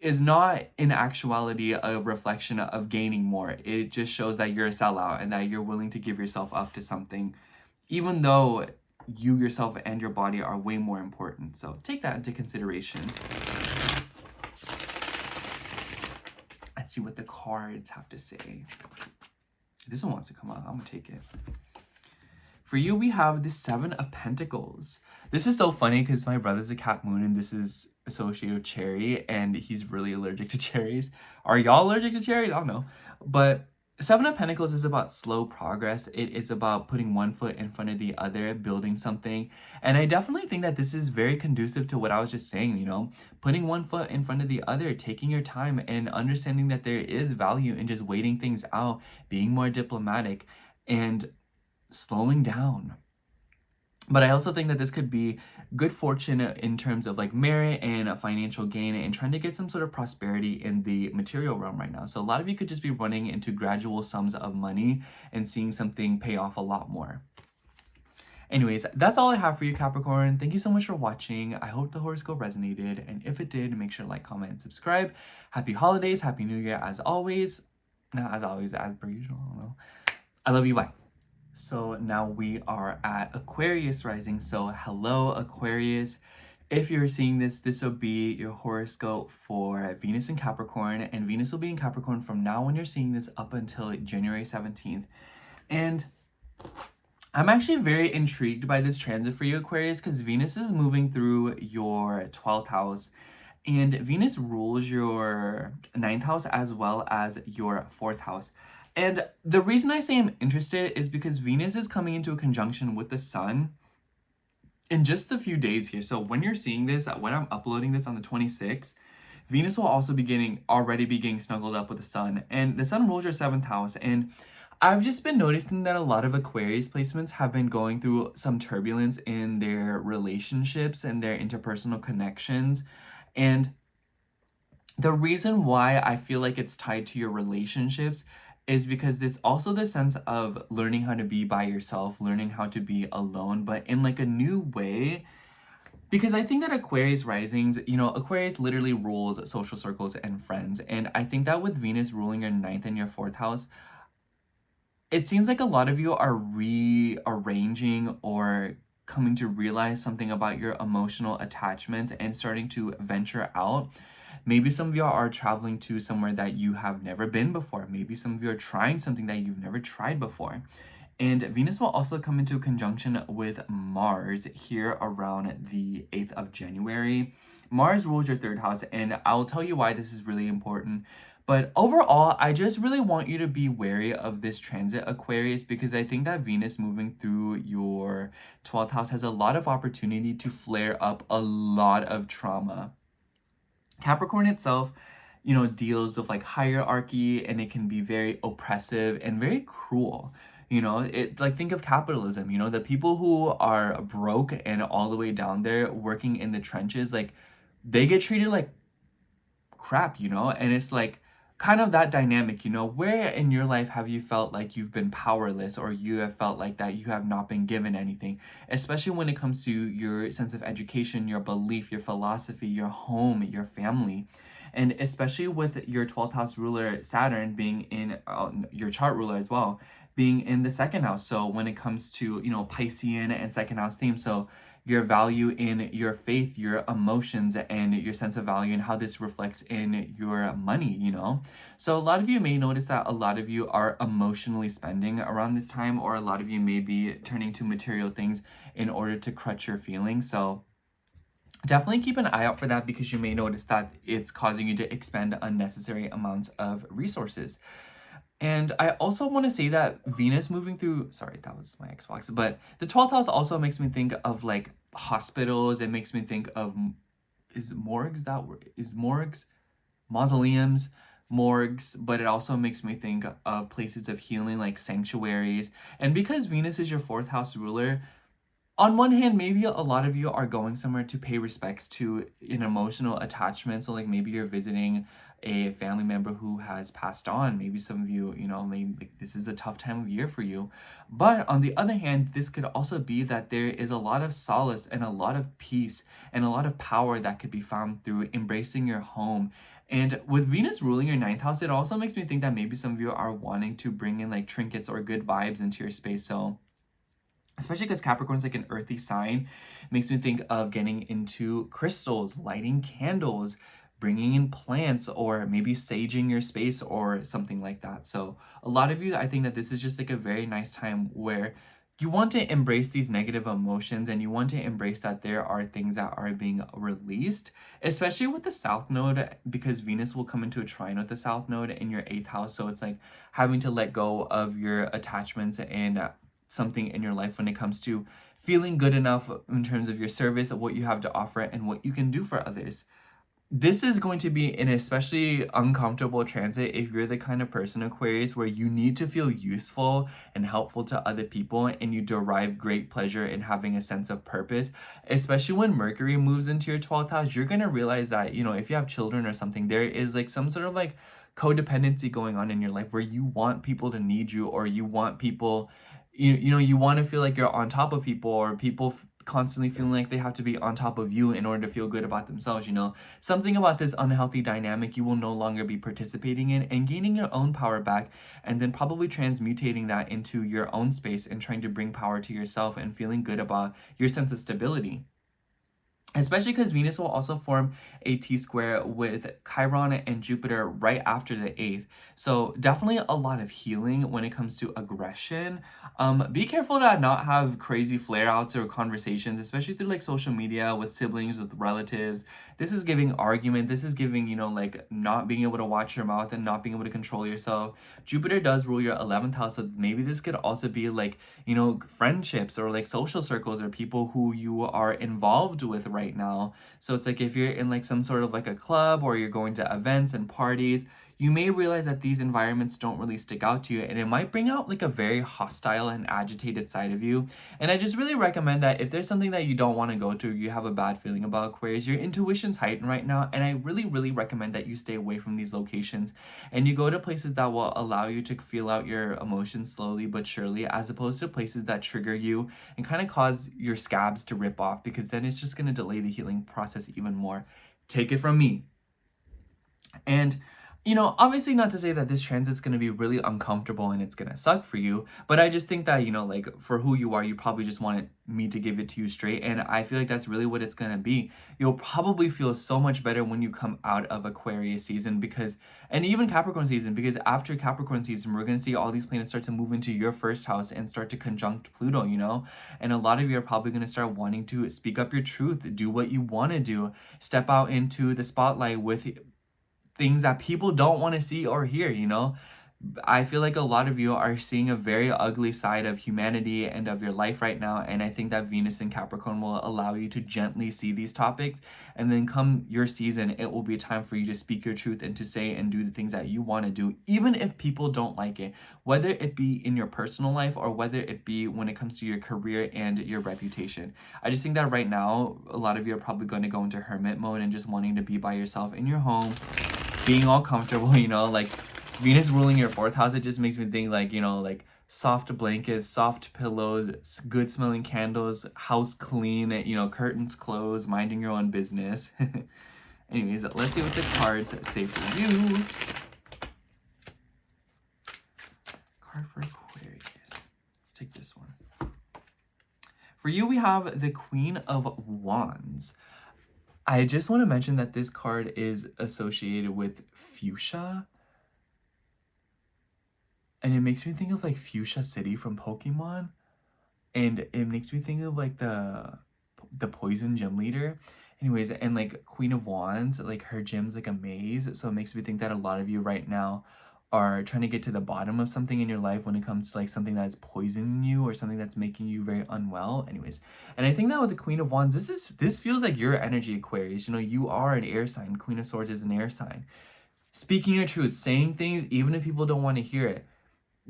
is not in actuality a reflection of gaining more. It just shows that you're a sellout and that you're willing to give yourself up to something, even though you yourself and your body are way more important. So take that into consideration. Let's see what the cards have to say. This one wants to come out. I'm gonna take it. For you, we have the 7 of Pentacles. This is so funny because my brother's a Cap Moon, and this is associated with cherry, and he's really allergic to cherries. Are y'all allergic to cherries? I don't know. But 7 of Pentacles is about slow progress. It is about putting one foot in front of the other, building something. And I definitely think that this is very conducive to what I was just saying, you know, putting one foot in front of the other, taking your time, and understanding that there is value in just waiting things out, being more diplomatic, and slowing down. But I also think that this could be good fortune in terms of like merit and financial gain, and trying to get some sort of prosperity in the material realm right now. So a lot of you could just be running into gradual sums of money and seeing something pay off a lot more. Anyways, that's all I have for you, Capricorn. Thank you so much for watching. I hope the horoscope resonated, and if it did, make sure to like, comment, and subscribe. Happy holidays, happy new year as always. Not as always, as per usual, I don't know. I love you, bye. So now we are at Aquarius rising. So hello, Aquarius. If you're seeing this, this will be your horoscope for Venus in Capricorn. And Venus will be in Capricorn from now when you're seeing this up until January 17th. And I'm actually very intrigued by this transit for you, Aquarius, because Venus is moving through your 12th house. And Venus rules your 9th house as well as your 4th house. And the reason I say I'm interested is because Venus is coming into a conjunction with the Sun in just a few days here. So when you're seeing this, when I'm uploading this on the 26th, Venus will also be already getting snuggled up with the Sun. And the Sun rules your 7th house. And I've just been noticing that a lot of Aquarius placements have been going through some turbulence in their relationships and their interpersonal connections. And the reason why I feel like it's tied to your relationships is because it's also the sense of learning how to be by yourself, learning how to be alone, but in like a new way. Because I think that Aquarius risings, you know, Aquarius literally rules social circles and friends. And I think that with Venus ruling your 9th and your 4th house, it seems like a lot of you are rearranging or coming to realize something about your emotional attachments and starting to venture out. Maybe some of you are traveling to somewhere that you have never been before. Maybe some of you are trying something that you've never tried before. And Venus will also come into conjunction with Mars here around the 8th of January. Mars rules your 3rd house, and I'll tell you why this is really important. But overall, I just really want you to be wary of this transit, Aquarius, because I think that Venus moving through your 12th house has a lot of opportunity to flare up a lot of trauma. Capricorn itself, deals with like hierarchy, and it can be very oppressive and very cruel. It like, think of capitalism, the people who are broke and all the way down there working in the trenches, like they get treated like crap, and it's like kind of that dynamic, where in your life have you felt like you've been powerless, or you have felt like that you have not been given anything, especially when it comes to your sense of education, your belief, your philosophy, your home, your family. And especially with your 12th house ruler Saturn being in your chart ruler as well, being in the second house. So when it comes to, Piscean and second house theme, so your value in your faith, your emotions, and your sense of value, and how this reflects in your money. So a lot of you may notice that a lot of you are emotionally spending around this time, or a lot of you may be turning to material things in order to crutch your feelings. So definitely keep an eye out for that, because you may notice that it's causing you to expend unnecessary amounts of resources. And I also want to say that Venus moving through, sorry, that was my Xbox, but the 12th house also makes me think of like hospitals. It makes me think of, is morgues that word? Is morgues? Mausoleums, morgues, but it also makes me think of places of healing like sanctuaries. And because Venus is your 4th house ruler, on one hand, maybe a lot of you are going somewhere to pay respects to an emotional attachment. So like maybe you're visiting a family member who has passed on. Maybe some of you, maybe like this is a tough time of year for you. But on the other hand, this could also be that there is a lot of solace and a lot of peace and a lot of power that could be found through embracing your home. And with Venus ruling your 9th house, it also makes me think that maybe some of you are wanting to bring in like trinkets or good vibes into your space. So especially because Capricorn's like an earthy sign, makes me think of getting into crystals, lighting candles, bringing in plants, or maybe saging your space or something like that. So a lot of you, I think that this is just like a very nice time where you want to embrace these negative emotions, and you want to embrace that there are things that are being released, especially with the South Node, because Venus will come into a trine with the South Node in your 8th house. So it's like having to let go of your attachments and something in your life when it comes to feeling good enough in terms of your service, of what you have to offer, and what you can do for others. This is going to be an especially uncomfortable transit if you're the kind of person, Aquarius, where you need to feel useful and helpful to other people, and you derive great pleasure in having a sense of purpose. Especially when Mercury moves into your 12th house, you're going to realize that, if you have children or something, there is like some sort of like codependency going on in your life where you want people to need you, or you want people, you want to feel like you're on top of people, or people constantly feeling like they have to be on top of you in order to feel good about themselves. Something about this unhealthy dynamic you will no longer be participating in, and gaining your own power back, and then probably transmutating that into your own space and trying to bring power to yourself and feeling good about your sense of stability. Especially because Venus will also form a T-square with Chiron and Jupiter right after the 8th. So definitely a lot of healing when it comes to aggression. Be careful to not have crazy flare-outs or conversations, especially through like social media, with siblings, with relatives. This is giving argument. This is giving, like not being able to watch your mouth and not being able to control yourself. Jupiter does rule your 11th house, so maybe this could also be like, friendships or like social circles or people who you are involved with right now. So it's like if you're in like some sort of like a club, or you're going to events and parties, you may realize that these environments don't really stick out to you, and it might bring out like a very hostile and agitated side of you. And I just really recommend that if there's something that you don't want to go to, you have a bad feeling about, Aquarius, your intuition's heightened right now, and I really, really recommend that you stay away from these locations and you go to places that will allow you to feel out your emotions slowly but surely, as opposed to places that trigger you and kind of cause your scabs to rip off, because then it's just going to delay the healing process even more. Take it from me. And obviously not to say that this transit's going to be really uncomfortable and it's going to suck for you, but I just think that, like for who you are, you probably just wanted me to give it to you straight. And I feel like that's really what it's going to be. You'll probably feel so much better when you come out of Aquarius season, and even Capricorn season, because after Capricorn season, we're going to see all these planets start to move into your 1st house and start to conjunct Pluto, and a lot of you are probably going to start wanting to speak up your truth, do what you want to do, step out into the spotlight with things that people don't want to see or hear, you know? I feel like a lot of you are seeing a very ugly side of humanity and of your life right now. And I think that Venus in Capricorn will allow you to gently see these topics. And then come your season, it will be a time for you to speak your truth and to say and do the things that you want to do, even if people don't like it, whether it be in your personal life or whether it be when it comes to your career and your reputation. I just think that right now, a lot of you are probably going to go into hermit mode and just wanting to be by yourself in your home, being all comfortable, you know, like Venus ruling your fourth house. It just makes me think like, you know, like soft blankets, soft pillows, good smelling candles, house clean, you know, curtains closed, minding your own business. Anyways, let's see what the cards say for you. Card for Aquarius. Let's take this one. For you, we have the Queen of Wands. I just want to mention that this card is associated with fuchsia. And it makes me think of like Fuchsia City from Pokemon. And it makes me think of like the poison gym leader. Anyways, and like Queen of Wands, like her gym's like a maze. So it makes me think that a lot of you right now are trying to get to the bottom of something in your life when it comes to like something that's poisoning you or something that's making you very unwell. Anyways, and I think that with the Queen of Wands, this feels like your energy, Aquarius. You know, you are an air sign. Queen of Swords is an air sign. Speaking your truth, saying things even if people don't want to hear it.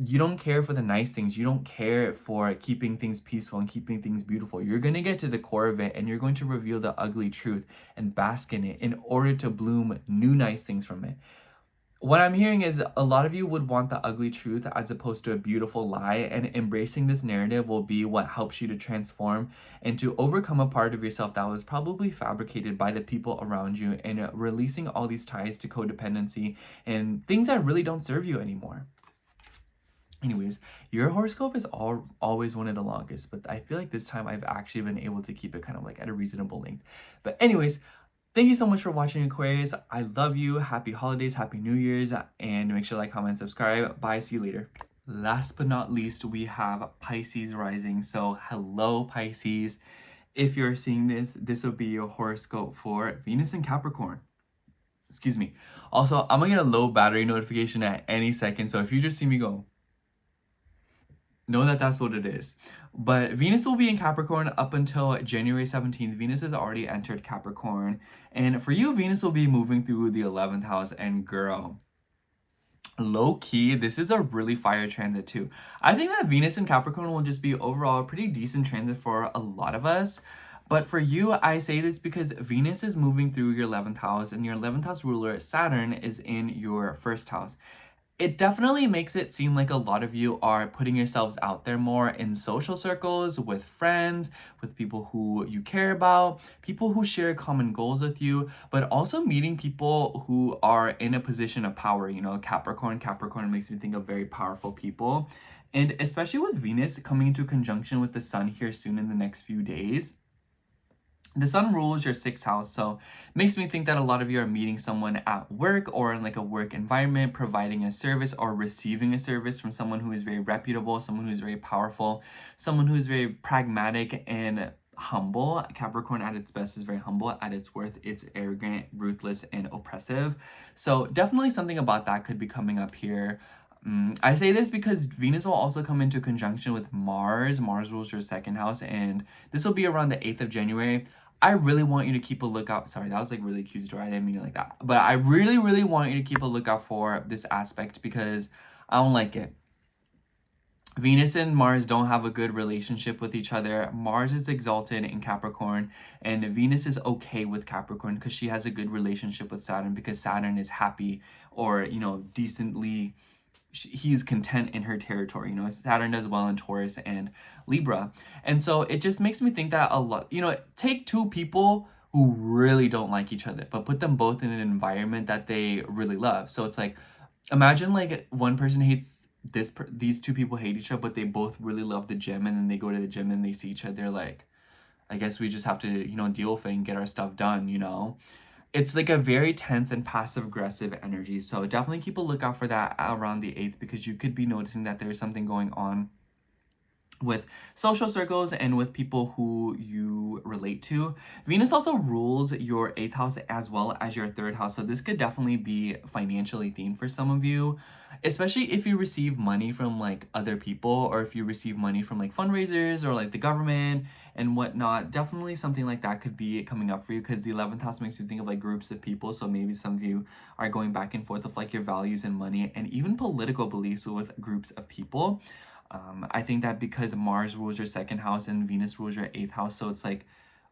You don't care for the nice things. You don't care for keeping things peaceful and keeping things beautiful. You're going to get to the core of it and you're going to reveal the ugly truth and bask in it in order to bloom new nice things from it. What I'm hearing is a lot of you would want the ugly truth as opposed to a beautiful lie, and embracing this narrative will be what helps you to transform and to overcome a part of yourself that was probably fabricated by the people around you, and releasing all these ties to codependency and things that really don't serve you anymore. Anyways, your horoscope is always one of the longest, but I feel like this time I've actually been able to keep it kind of like at a reasonable length. But anyways, thank you so much for watching, Aquarius. I love you. Happy holidays, happy New Year's, and make sure to like, comment, subscribe. Bye, see you later. Last but not least, we have Pisces rising. So hello, Pisces. If you're seeing this, this will be your horoscope for Venus in Capricorn. Excuse me. Also, I'm gonna get a low battery notification at any second. So if you just see me go, know that that's what it is. But Venus will be in Capricorn up until January 17th. Venus has already entered Capricorn. And for you, Venus will be moving through the 11th house. And girl, low key, this is a really fire transit too. I think that Venus in Capricorn will just be overall a pretty decent transit for a lot of us. But for you, I say this because Venus is moving through your 11th house, and your 11th house ruler, Saturn, is in your first house. It definitely makes it seem like a lot of you are putting yourselves out there more in social circles, with friends, with people who you care about, people who share common goals with you, but also meeting people who are in a position of power. You know, Capricorn makes me think of very powerful people. And especially with Venus coming into conjunction with the Sun here soon in the next few days. The Sun rules your 6th house, so it makes me think that a lot of you are meeting someone at work or in like a work environment, providing a service or receiving a service from someone who is very reputable, someone who is very powerful, someone who is very pragmatic and humble. Capricorn at its best is very humble. At its worst, it's arrogant, ruthless, and oppressive. So definitely something about that could be coming up here. I say this because Venus will also come into conjunction with Mars. Mars rules your 2nd house, and this will be around the 8th of January. I really want you to keep a lookout. Sorry, that was like really accusatory. I didn't mean it like that. But I really, really want you to keep a lookout for this aspect because I don't like it. Venus and Mars don't have a good relationship with each other. Mars is exalted in Capricorn, and Venus is okay with Capricorn because she has a good relationship with Saturn, because Saturn is happy or, you know, decently, he is content in her territory. You know, Saturn does well in Taurus and Libra. And so it just makes me think that a lot, you know, take two people who really don't like each other, but put them both in an environment that they really love. So it's like, imagine like one person hates these two people hate each other, but they both really love the gym, and then they go to the gym and they see each other, like, I guess we just have to, you know, deal with it and get our stuff done, you know? It's like a very tense and passive-aggressive energy. So definitely keep a lookout for that around the 8th, because you could be noticing that there's something going on with social circles and with people who you relate to. Venus also rules your 8th house as well as your 3rd house. So this could definitely be financially themed for some of you, especially if you receive money from like other people, or if you receive money from like fundraisers or like the government and whatnot. Definitely something like that could be coming up for you, because the 11th house makes you think of like groups of people. So maybe some of you are going back and forth of like your values and money and even political beliefs with groups of people. I think that because Mars rules your 2nd house and Venus rules your 8th house, so it's like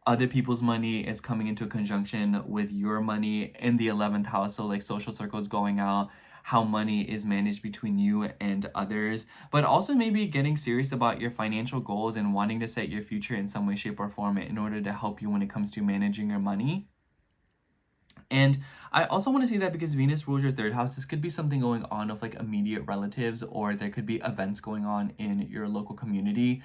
other people's money is coming into conjunction with your money in the 11th house. So like social circles going out, how money is managed between you and others, but also maybe getting serious about your financial goals and wanting to set your future in some way, shape, or form in order to help you when it comes to managing your money. And I also want to say that because Venus rules your 3rd house, this could be something going on with like immediate relatives, or there could be events going on in your local community.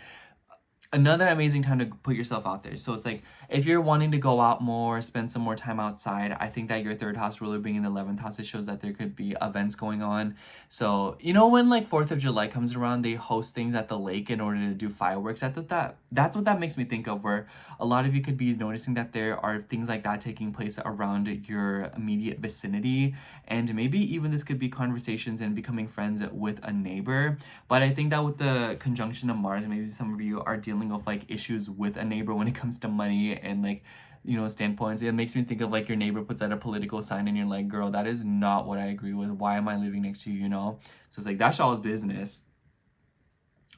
Another amazing time to put yourself out there. So it's like, if you're wanting to go out more, spend some more time outside, I think that your 3rd house ruler being in the 11th house, it shows that there could be events going on. So, you know, when like 4th of July comes around, they host things at the lake in order to do fireworks. That's what that makes me think of, where a lot of you could be noticing that there are things like that taking place around your immediate vicinity. And maybe even this could be conversations and becoming friends with a neighbor. But I think that with the conjunction of Mars, maybe some of you are dealing with like issues with a neighbor when it comes to money and like, you know, standpoints. It makes me think of like your neighbor puts out a political sign and you're like, girl, that is not what I agree with. Why am I living next to you, you know? So it's like, that's y'all's business.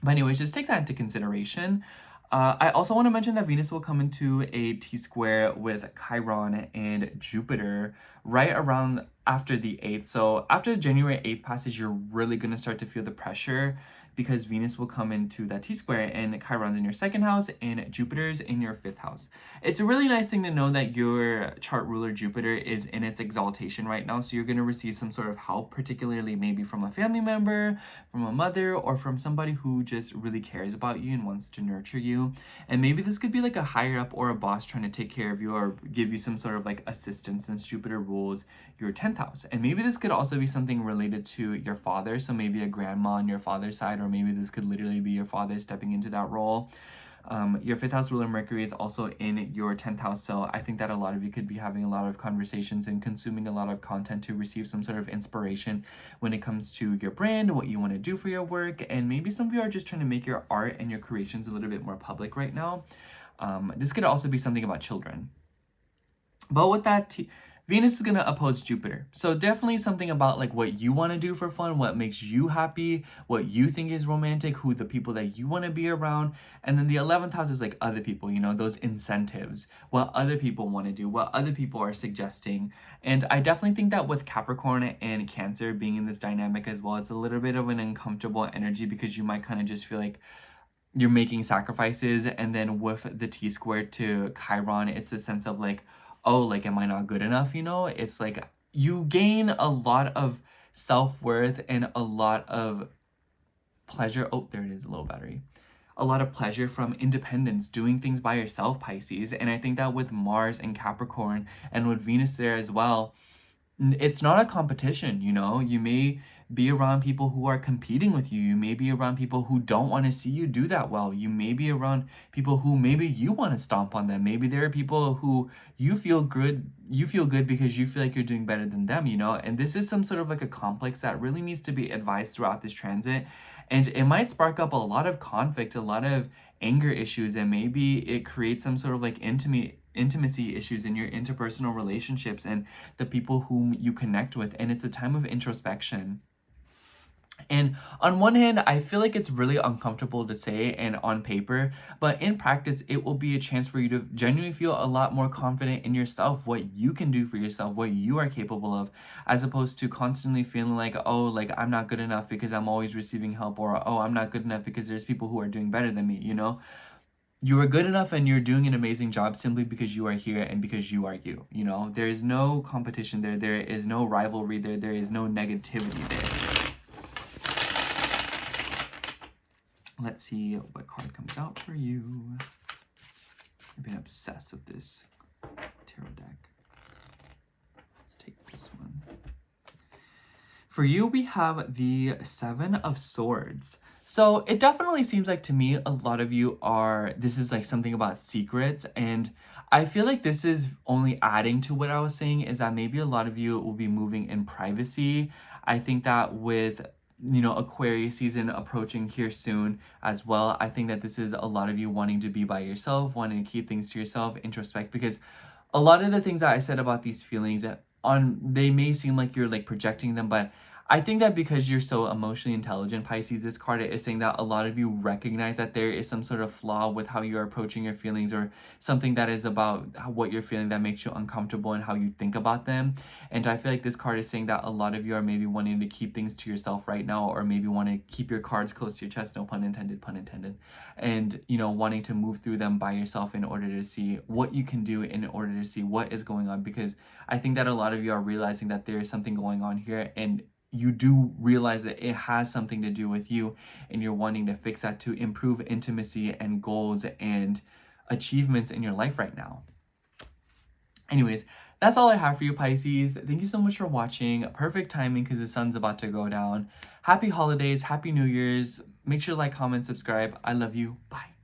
But anyways, just take that into consideration. I also want to mention that Venus will come into a T-square with Chiron and Jupiter right around after the 8th. So after January 8th passes, you're really going to start to feel the pressure, because Venus will come into that T-square and Chiron's in your 2nd house and Jupiter's in your 5th house. It's a really nice thing to know that your chart ruler Jupiter is in its exaltation right now. So you're going to receive some sort of help, particularly maybe from a family member, from a mother, or from somebody who just really cares about you and wants to nurture you. And maybe this could be like a higher up or a boss trying to take care of you or give you some sort of like assistance, since Jupiter rules your 10th house. And maybe this could also be something related to your father. So maybe a grandma on your father's side, or maybe this could literally be your father stepping into that role. Your 5th house ruler Mercury is also in your 10th house, so I think that a lot of you could be having a lot of conversations and consuming a lot of content to receive some sort of inspiration when it comes to your brand, what you want to do for your work, and maybe some of you are just trying to make your art and your creations a little bit more public right now. This could also be something about children. But with that, Venus is going to oppose Jupiter. So definitely something about like what you want to do for fun, what makes you happy, what you think is romantic, who the people that you want to be around. And then the 11th house is like other people, you know, those incentives, what other people want to do, what other people are suggesting. And I definitely think that with Capricorn and Cancer being in this dynamic as well, it's a little bit of an uncomfortable energy, because you might kind of just feel like you're making sacrifices. And then with the T-square to Chiron, it's the sense of like, oh, like, am I not good enough? You know, it's like you gain a lot of self-worth and a lot of pleasure. Oh, there it is, a low battery. A lot of pleasure from independence, doing things by yourself, Pisces. And I think that with Mars and Capricorn and with Venus there as well, it's not a competition, you know. You may be around people who are competing with you. You may be around people who don't want to see you do that well. You may be around people who maybe you want to stomp on them. Maybe there are people who you feel good because you feel like you're doing better than them, you know. And this is some sort of like a complex that really needs to be advised throughout this transit. And it might spark up a lot of conflict, a lot of anger issues, and maybe it creates some sort of like intimacy issues in your interpersonal relationships and the people whom you connect with. And it's a time of introspection. And on one hand, I feel like it's really uncomfortable to say and on paper, but in practice, it will be a chance for you to genuinely feel a lot more confident in yourself, what you can do for yourself, what you are capable of, as opposed to constantly feeling like, oh, like I'm not good enough because I'm always receiving help, or oh, I'm not good enough because there's people who are doing better than me, you know? You are good enough and you're doing an amazing job simply because you are here and because you are you, you know? There is no competition there. There is no rivalry there. There is no negativity there. Let's see what card comes out for you. I've been obsessed with this tarot deck. Let's take this one. For you, we have the Seven of Swords. So it definitely seems like to me, a lot of you are, this is like something about secrets. And I feel like this is only adding to what I was saying, is that maybe a lot of you will be moving in privacy. I think that with, you know, Aquarius season approaching here soon as well, I think that this is a lot of you wanting to be by yourself, wanting to keep things to yourself, introspect, because a lot of the things that I said about these feelings on, they may seem like you're like projecting them, but I think that because you're so emotionally intelligent, Pisces, this card is saying that a lot of you recognize that there is some sort of flaw with how you're approaching your feelings, or something that is about what you're feeling that makes you uncomfortable and how you think about them. And I feel like this card is saying that a lot of you are maybe wanting to keep things to yourself right now, or maybe want to keep your cards close to your chest, no pun intended, pun intended. And, you know, wanting to move through them by yourself in order to see what you can do, in order to see what is going on. Because I think that a lot of you are realizing that there is something going on here, and you do realize that it has something to do with you, and you're wanting to fix that to improve intimacy and goals and achievements in your life right now. Anyways, that's all I have for you, Pisces. Thank you so much for watching. Perfect timing because the sun's about to go down. Happy holidays, happy New Year's. Make sure to like, comment, subscribe. I love you. Bye.